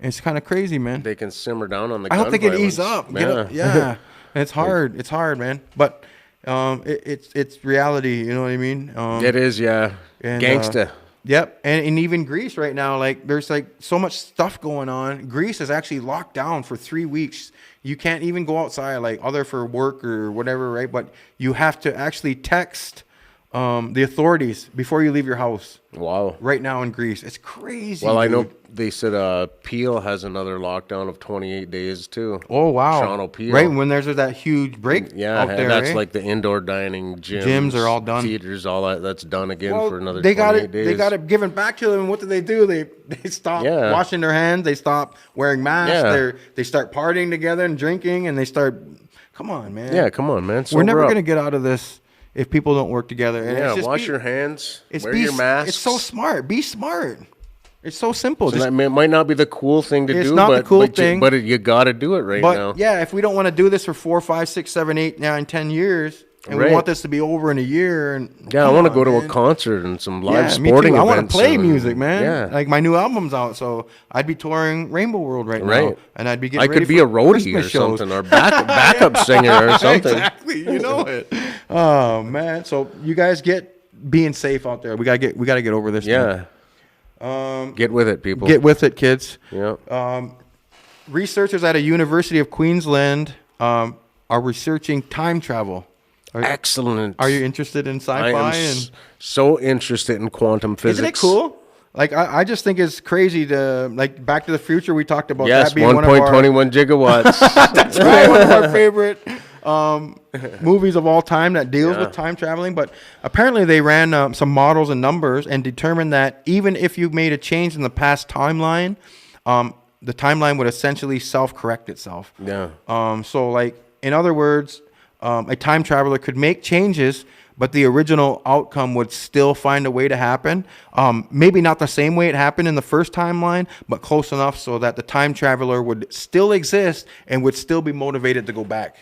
it's kind of crazy, man. They can simmer down on the gun violence. I hope they can ease up. Yeah. It's hard. It's hard, man. But it's reality, you know what I mean? It is, yeah. And, gangsta. Yep. And even Greece right now, like there's like so much stuff going on. Greece is actually locked down for 3 weeks. You can't even go outside, like other for work or whatever, right? But you have to actually text the authorities before you leave your house. Wow. Right now in Greece. It's crazy. Well, I know they said Peel has another lockdown of 28 days too. Oh, wow. Toronto Peel. Right, when there's that huge break out there, and that's like the indoor dining gyms are all done. Theaters, all that's done again for another 28 days. They got it given back to them. What do? They stop washing their hands. They stop wearing masks. They start partying together and drinking, and they start, come on, man. Yeah, come on, man. We're never going to get out of this if people don't work together. And it's just wash your hands, wear your mask. It's so smart. Be smart. It's so simple. It might not be the cool thing to do. It's not the cool thing. But you got to do it now. Yeah, if we don't want to do this for 4, 5, 6, 7, 8, 9, 10 years, and we want this to be over in a year. And I want to go to a concert and some live sporting events. I want to play music, man. Yeah. Like my new album's out, so I'd be touring Rainbow World right now. And I'd be getting ready for be a roadie or something, or backup singer or something. Exactly, you know it. Oh, man. So you guys being safe out there. We gotta get over this. Yeah. Get with it, people. Get with it, kids. Yeah. Researchers at a University of Queensland are researching time travel. Excellent. Are you interested in sci-fi? I am so interested in quantum physics. Isn't it cool? Like I just think it's crazy to like Back to the Future. We talked about Yes, that being one of our 1.21 gigawatts. that's right, one of our favorite movies of all time that deals Yeah. with time traveling. But apparently they ran some models and numbers and determined that even if you made a change in the past timeline, the timeline would essentially self-correct itself. Yeah. So like in other words, a time traveler could make changes, but the original outcome would still find a way to happen. Maybe not the same way it happened in the first timeline, but close enough so that the time traveler would still exist and would still be motivated to go back.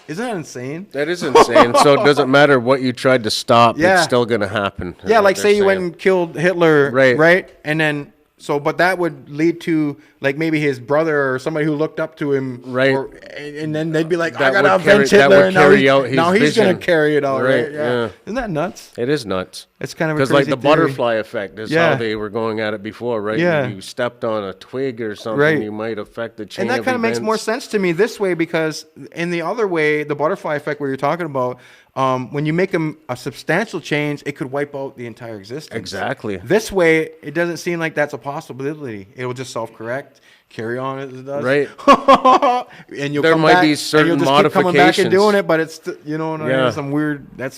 Isn't that insane? That is insane. So it doesn't matter what you tried to stop, Yeah. it's still going to happen. Yeah, like They're say you saying. went and killed Hitler, Right. right? And then, so, but that would lead to like maybe his brother or somebody who looked up to him. Right. And then they'd be like, That I got to would carry- avenge that Hitler. would And now carry he's, out his now he's going vision. to carry it out, right? Right, Yeah. yeah. Isn't that nuts? It is nuts. It's kind of a Because crazy like the theory. butterfly effect is Yeah. how they were going at it before, right? Yeah. You stepped on a twig or something, Right. you might affect the chain And that of kind of makes more events. sense to me this way because in the other way, the butterfly effect where you're talking about, when you make a substantial change, it could wipe out the entire existence. Exactly. This way, it doesn't seem like that's a possibility. It will just self-correct, carry on as it does. Right. And you'll There come might back, be and certain you'll just keep coming back and modifications. doing it, but it's you know what I mean? Yeah. That's some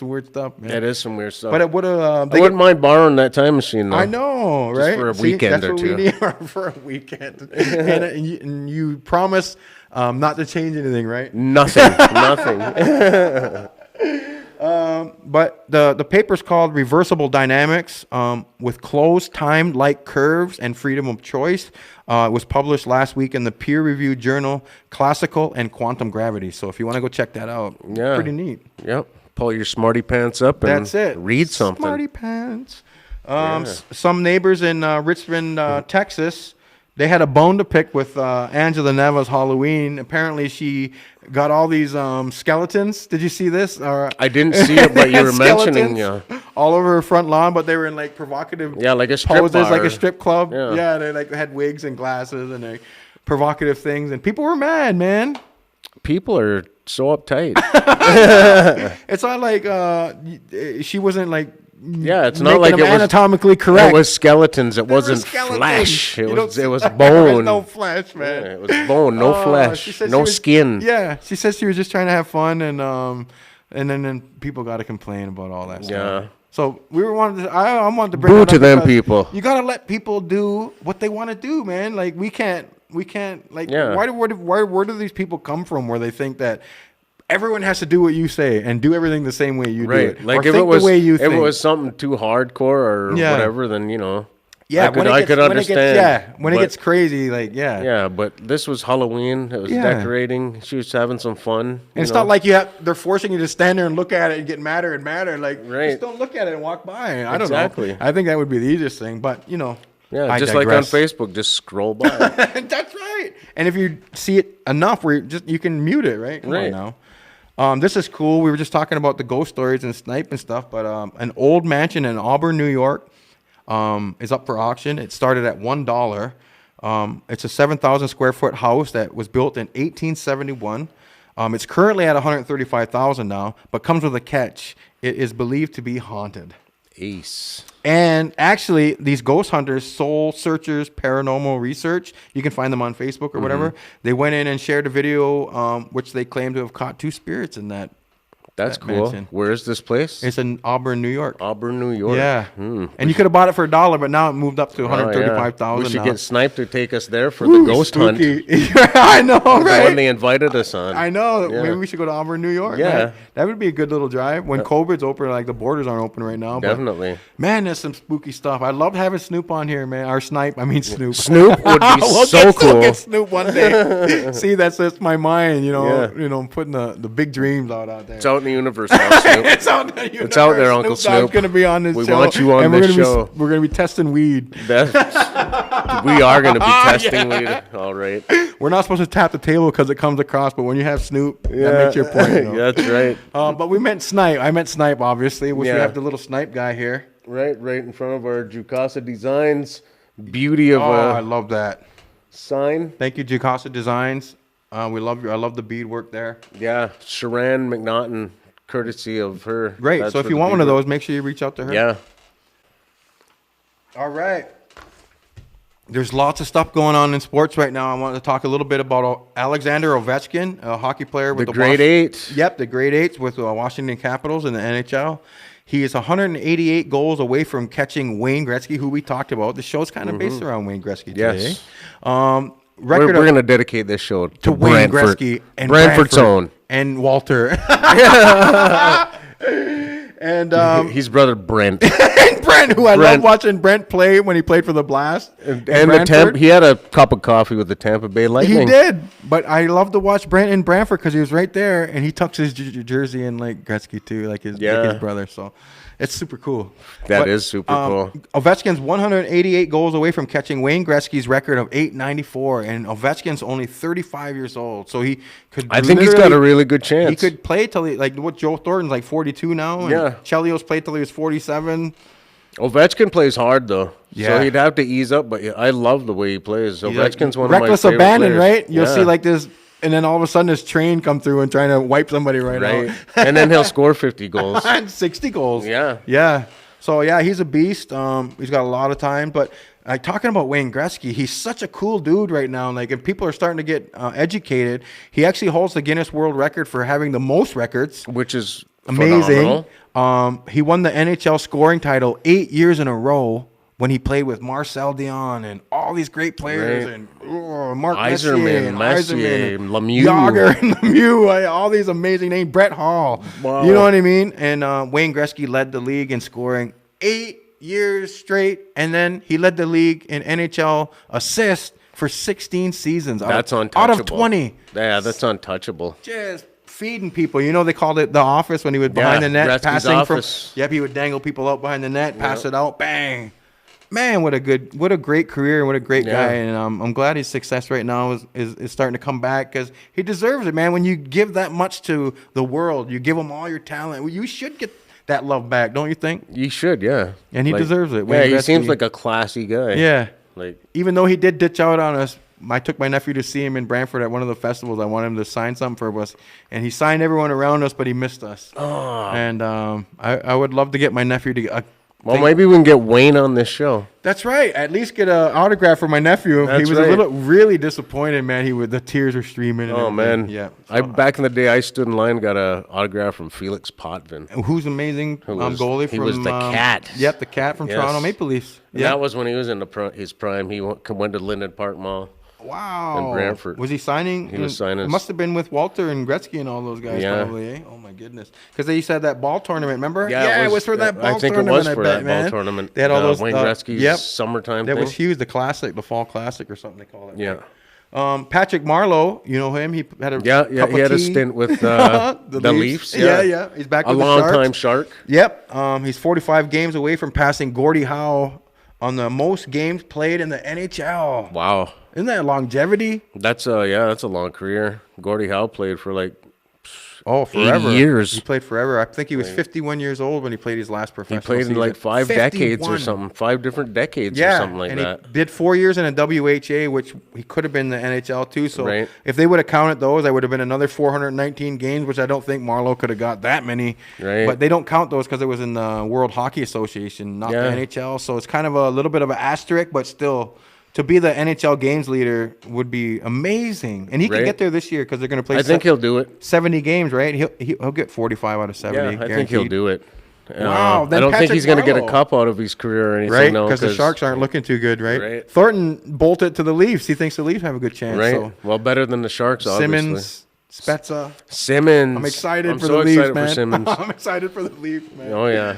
weird stuff, man. It is some weird stuff. But it would have. I wouldn't mind borrowing that time machine, though. I know, Just right? for a See, weekend that's or what two. we need for a weekend. And you promise not to change anything, right? Nothing. Nothing. But the paper's called Reversible Dynamics with Closed Time-like Curves and Freedom of Choice. It was published last week in the peer-reviewed journal Classical and Quantum Gravity. So if you want to go check that out, Yeah. pretty neat. Yep. Pull your smarty pants up and That's it. read something. Smarty pants. Some neighbors in Richmond, Texas, they had a bone to pick with Angela Neva's Halloween. Apparently, she got all these skeletons. Did you see this? Or I didn't see it, but you were mentioning, skeletons yeah. all over her front lawn, but they were in like provocative Yeah, like a strip poses, bar. like a strip club. Yeah. Yeah, they like had wigs and glasses and like provocative things, and people were mad, man. People are so uptight. It's not like she wasn't like Yeah, it's not making like them it was anatomically correct. It was skeletons. It They were wasn't skeletons. flesh. It You was don't- it was There was bone. no flesh, man. Yeah, it was bone, no She flesh, said no she was- skin. Yeah, she said she was just trying to have fun, and then people got to complain about all that stuff. Yeah. So we were wanted to, I wanted to bring Boo that to up them because people. You gotta let people do what they want to do, man. Like we can't like Yeah. where do these people come from where they think that everyone has to do what you say and do everything the same way you do Right. it, Like or if think it was the way you if think. it was something too hardcore or Yeah. whatever, then yeah, I could understand. When it but- gets crazy, like Yeah, but this was Halloween. It was Yeah. decorating. She was having some fun. And it's not like they're forcing you to stand there and look at it and get madder and madder. Like, Right. just don't look at it and walk by. I don't Exactly. know. I think that would be the easiest thing. But, Yeah, I just digress. like on Facebook, just scroll by. That's right. And if you see it enough, where you can mute it, right? Come Right. on now. This is cool. We were just talking about the ghost stories and snipe and stuff. But an old mansion in Auburn, New York, is up for auction. It started at $1. It's a 7,000 square foot house that was built in 1871. It's currently at $135,000 now, but comes with a catch. It is believed to be haunted. Ace. And actually, these ghost hunters, Soul Searchers Paranormal Research, you can find them on Facebook or whatever. They went in and shared a video, which they claim to have caught two spirits in that. That's that cool. mansion. Where is this place? It's in Auburn, New York. Auburn, New York. Yeah. Hmm. And you could have bought it for $1, but now it moved up to Oh, yeah. $135,000. We should now. get Snipe to take us there for the ghost hunt. Spooky. I know, The one right? they invited us on. I know. Yeah. Maybe we should go to Auburn, New York. Yeah. Man. That would be a good little drive. When COVID's open, like the borders aren't open right now. But Definitely. man, there's some spooky stuff. I loved having Snoop on here, man. Or Snipe. I mean Snoop. Snoop would be so cool. We'll get Snoop one day. See, that's my mind. Yeah. Putting the big dreams out there. It's out in the universe now, Snoop. It's out there. It's out there, Uncle Dogg's Snoop. gonna be on this We show. want you on and we're this gonna show. We're gonna be testing weed. We are going to be testing weed. All right. We're not supposed to tap the table because it comes across, but when you have Snoop, that makes your point. That's right. But we meant Snipe. I meant Snipe, obviously. We Yeah. have the little Snipe guy here. Right in front of our Jukasa Designs. Beauty of I a love that. sign. Thank you, Jukasa Designs. I love the beadwork there. Yeah, Sharan McNaughton, courtesy of her. Great. That's So if for you the want one of beadwork. those, make sure you reach out to her. Yeah. All right. There's lots of stuff going on in sports right now. I want to talk a little bit about Alexander Ovechkin, a hockey player with The grade 8. Yep, the grade 8s with the Washington Capitals in the NHL. He is 188 goals away from catching Wayne Gretzky, who we talked about. The show's kind of based around Wayne Gretzky today. Yes. Record We're going to dedicate this show to Wayne Brantford. Gretzky and Brantford's own. and Walter. And He's brother Brent. and Brent, who I love watching Brent play when he played for the Blast. And the he had a cup of coffee with the Tampa Bay Lightning. He did, but I love to watch Brent in Brantford because he was right there, and he tucks his jersey in like Gretzky too, like his brother. So it's super cool. That is super cool. Ovechkin's 188 goals away from catching Wayne Gretzky's record of 894, and Ovechkin's only 35 years old, so he could. I think he's got a really good chance. He could play till what Joe Thornton's like 42 now. And yeah, Chelios played till he was 47. Ovechkin plays hard though, yeah. So he'd have to ease up. But I love the way he plays. Ovechkin's one of my reckless favorite abandon, players. right? You'll see like this. And then all of a sudden, this train come through and trying to wipe somebody right out. And then he'll score 50 goals. And 60 goals. Yeah. Yeah. So, yeah, he's a beast. He's got a lot of time. But talking about Wayne Gretzky, he's such a cool dude right now. Like, if people are starting to get educated, he actually holds the Guinness World Record for having the most records. Which is amazing. Phenomenal. He won the NHL scoring title 8 years in a row when he played with Marcel Dion and all these great players and Mark Yzerman, Messier, Lemieux, Yager and Lemieux, all these amazing names. Brett Hall, wow. You know what I mean? And Wayne Gretzky led the league in scoring 8 years straight, and then he led the league in NHL assists for 16 seasons. That's untouchable. Out of 20. Yeah, that's untouchable. Just feeding people. You know, they called it the office when he would behind the net, Gretzky's passing office. from. Yep, he would dangle people out behind the net, pass it out, bang. Man, what a great career, what a great guy, and I'm glad his success right now is starting to come back because he deserves it, man. When you give that much to the world, you give them all your talent, you should get that love back, don't you think? You should, yeah. And he deserves it. Yeah, he seems like a classy guy. Yeah. Like, even though he did ditch out on us, I took my nephew to see him in Brantford at one of the festivals. I wanted him to sign something for us, and he signed everyone around us, but he missed us. Oh. And I would love to get my nephew to. Well, maybe we can get Wayne on this show. That's right. At least get an autograph for my nephew. That's he was really disappointed, man. The tears were streaming. And man. Yeah. So, back in the day, I stood in line, got an autograph from Felix Potvin. Who's amazing goalie from... He was the cat. Yep, the cat from Toronto Maple Leafs. Yeah. That was when he was in his prime. He went to Linden Park Mall. Wow. In Brantford. Was he signing? He was signing. It must have been with Walter and Gretzky and all those guys probably, eh? Oh, my goodness. Because they said that ball tournament, remember? Yeah, it was for that ball tournament. I think it was for that ball tournament. They had all those... Wayne Gretzky's summertime thing. That was huge. The classic, the fall classic or something they call it. Yeah. Right? Patrick Marleau, you know him? He had a he had a stint with the Leafs. Yeah. He's back with the Sharks. A long-time Shark. Yep. He's 45 games away from passing Gordie Howe on the most games played in the NHL. Wow. Isn't that longevity? That's a long career. Gordie Howe played for forever. 80 years. He played forever. I think he was 51 years old when he played his last professional season. He played in 5 decades or something. 5 different decades or something like that. He did 4 years in a WHA, which he could have been the NHL too. So if they would have counted those, I would have been another 419 games, which I don't think Marleau could have got that many. Right. But they don't count those because it was in the World Hockey Association, not the NHL. So it's kind of a little bit of an asterisk, but still... To be the NHL games leader would be amazing, and he can get there this year because they're going to play. I think he'll do it. 70 games, right? He'll get 45 out of 70. Yeah, I guaranteed. think he'll do it. Wow, I don't think he's going to get a cup out of his career or anything, right? Because the Sharks aren't looking too good, right? Thornton bolted to the Leafs. He thinks the Leafs have a good chance. Right. So. Well, better than the Sharks, obviously. Simmons, Spezza. Simmons. I'm excited for the Leafs, man. Simmons. I'm excited for the Leafs, man. Oh yeah.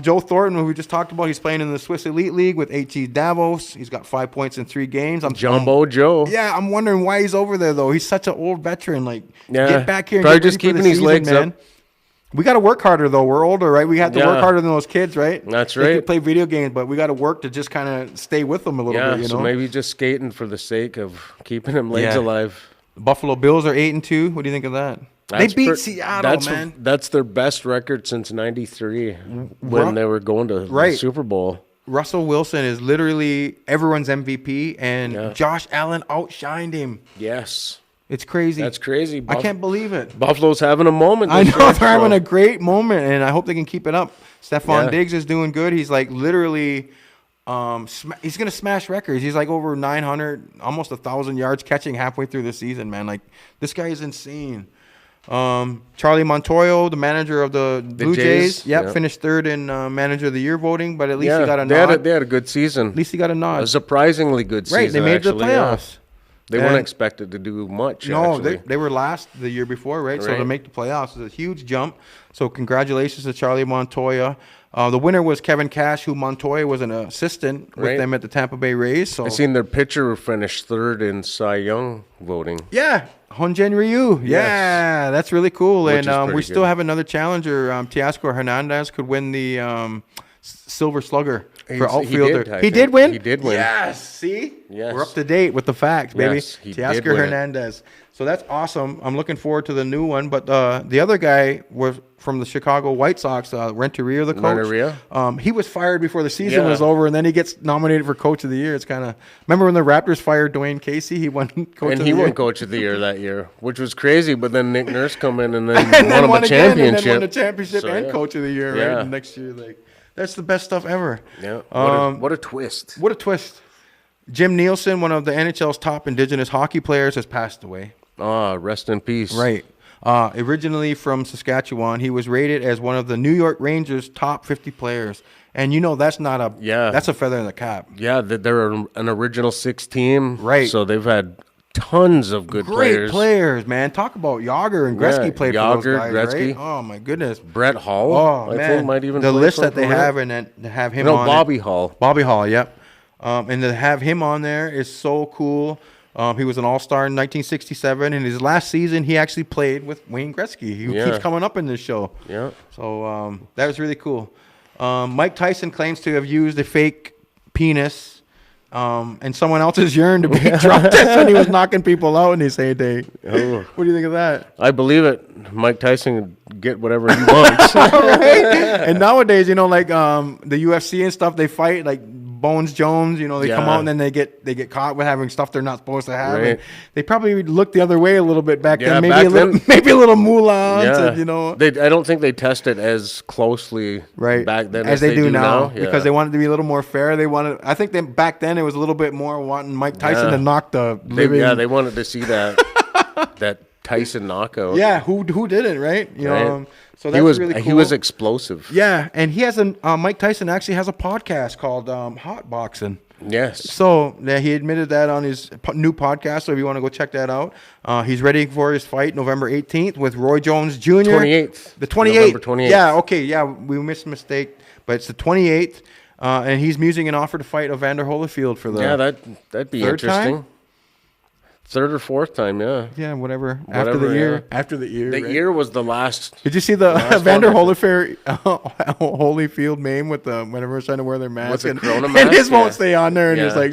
Joe Thornton, who we just talked about, he's playing in the Swiss Elite League with HG Davos. He's got 5 points in 3 games. Jumbo Joe. Yeah, I'm wondering why he's over there, though. He's such an old veteran. Get back here and probably get just keeping his legs up. We got to work harder, though. We're older, right? We have to work harder than those kids, right? That's they right. Can play video games, but we got to work to just kind of stay with them a little bit, you know? So maybe just skating for the sake of keeping them legs alive. The Buffalo Bills are 8-2. What do you think of that? They beat Seattle, man. That's their best record since '93 when they were going to the Super Bowl. Russell Wilson is literally everyone's MVP, and Josh Allen outshined him. Yes. It's crazy. That's crazy. I can't believe it. Buffalo's having a moment. I know they're having a great moment, and I hope they can keep it up. Stephon Diggs is doing good. He's like literally He's gonna smash records. He's like over 900, almost 1,000 yards catching halfway through the season, man. Like this guy is insane. Charlie Montoyo, the manager of the Blue Jays, finished third in manager of the year voting, but at least he got a nod. They had a good season. At least he got a nod. A surprisingly good season. Right, they made the playoffs. They weren't expected to do much. No, they were last the year before, right? So to make the playoffs is a huge jump. So congratulations to Charlie Montoya. The winner was Kevin Cash, who Montoya was an assistant with them at the Tampa Bay Rays. So I seen their pitcher finish third in Cy Young voting. Yeah, Honjen Ryu. Yes. Yeah, that's really cool. Which and we still have another challenger. Teoscar Hernandez could win the Silver Slugger for outfielder. He did win? He did win. Yes. See? Yes. We're up to date with the facts, baby. Yes, he did Teoscar win Hernandez. So that's awesome. I'm looking forward to the new one. But the other guy was from the Chicago White Sox, Renteria, the coach. Renteria? He was fired before the season was over, and then he gets nominated for Coach of the Year. It's kind of remember when the Raptors fired Dwayne Casey? He won Coach of the Year. And he won Coach of the Year that year, which was crazy. But then Nick Nurse come in and then won a championship. And then won the championship and Coach of the Year, right? And next year, like that's the best stuff ever. Yeah. What a twist. What a twist. Jim Nielsen, one of the NHL's top Indigenous hockey players, has passed away. Rest in peace. Right. Originally from Saskatchewan, he was rated as one of the New York Rangers' top 50 players. And that's not a that's a feather in the cap. Yeah, they're an original 6 team. Right. So they've had tons of Great players. players, man. Talk about Yager and Gretzky played for those guys, Gretzky. Right? Oh my goodness. Brett Hall. Oh, I man. think might even the play list that they career. have and then to have him on Bobby Hall. Bobby Hall, yep. And to have him on there is so cool. He was an all-star in 1967. In his last season, he actually played with Wayne Gretzky. He keeps coming up in this show. Yeah. So that was really cool. Mike Tyson claims to have used a fake penis and someone else's urine to be drug tested when he was knocking people out in his heyday. Oh. What do you think of that? I believe it. Mike Tyson can get whatever he wants. Right? And nowadays, like the UFC and stuff, they fight like Bones Jones. They come out and then they get caught with having stuff they're not supposed to have. Right. And they probably looked the other way a little bit back then. Maybe Maybe a little moolah. Yeah. I don't think they tested as closely back then as they do now Yeah. because they wanted to be a little more fair. I think back then it was a little bit more wanting Mike Tyson to knock the living. They wanted to see that that Tyson knockout. Yeah, who didn't, right? Right. So that's really cool. He was explosive. Yeah, and he has Mike Tyson actually has a podcast called Hot Boxing. Yes. So he admitted that on his new podcast. So if you want to go check that out, he's ready for his fight November 18th with Roy Jones Jr. 28th. The 28th. November 28th. Yeah. Okay. Yeah, we missed a mistake, but it's the 28th, and he's musing an offer to fight Evander Holyfield for the that'd be third interesting. time? Third or fourth time, yeah. Yeah, whatever. After the year. The year was the last. Did you see the Evander Holyfield meme with whenever he's trying to wear their mask? With the Corona and mask? his won't stay on there, and he's Yeah. like,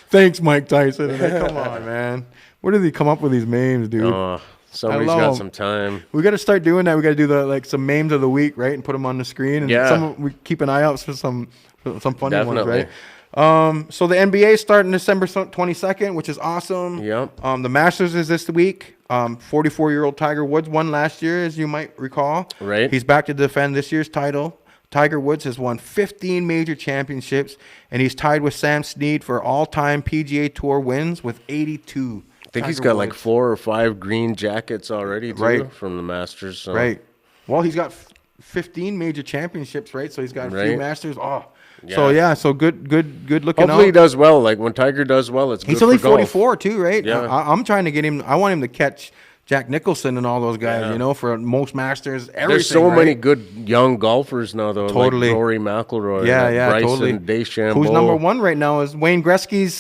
"Thanks, Mike Tyson." And like, come on, man. Where did he come up with these memes, dude? Somebody's love got 'em. some time. We got to start doing that. We got to do some memes of the week, right, and put them on the screen. And we keep an eye out for some funny ones, right? So the NBA starting December 22nd, which is awesome. Yep. The Masters is this week. 44-year-old Tiger Woods won last year, as you might recall. Right. He's back to defend this year's title. Tiger Woods has won 15 major championships, and he's tied with Sam Snead for all-time PGA Tour wins with 82. I think he's got like 4 or 5 green jackets already, too, from the Masters. So. Right. Well, he's got 15 major championships, right? So he's got a few Masters. Oh. Yeah. So good looking out. Hopefully he does well. Like when Tiger does well, it's good. He's only for golf. 44 too, right? Yeah. I'm trying to get him. I want him to catch Jack Nicholson and all those guys. For most Masters. Everything. There's so many good young golfers now, though. Totally. Like Rory McIlroy. Yeah, Bryson totally. DeChambeau. Who's number one right now is Wayne Gretzky's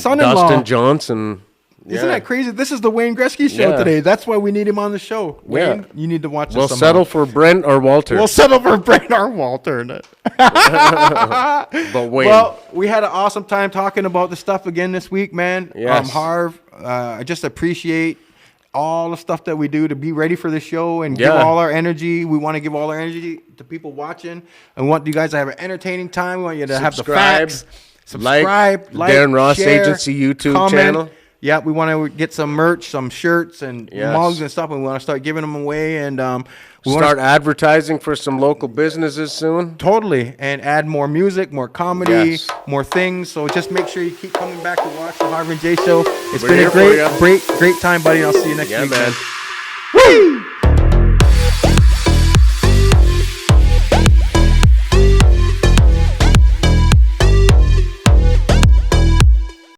son-in-law. Dustin Johnson. Isn't that crazy? This is the Wayne Gretzky show today. That's why we need him on the show. Wayne, you need to watch this We'll somehow. settle for Brent or Walter. We'll settle for Brent or Walter. But Wayne. Well, we had an awesome time talking about the stuff again this week, man. Yes. Harv, I just appreciate all the stuff that we do to be ready for the show and give all our energy. We want to give all our energy to people watching. And we want you guys to have an entertaining time. We want you to have the facts. Subscribe, like Darren Ross share, Agency YouTube comment. channel. yeah, we want to get some merch, some shirts and Yes. mugs and stuff, and we want to start giving them away. And we want Start advertising for some local businesses soon. totally and add more music, more comedy, Yes. more things. So just make sure you keep coming back to watch the Harv and Jay show. It's We're been here a for ya. great time, buddy. I'll see you next Yeah, week, man. Woo!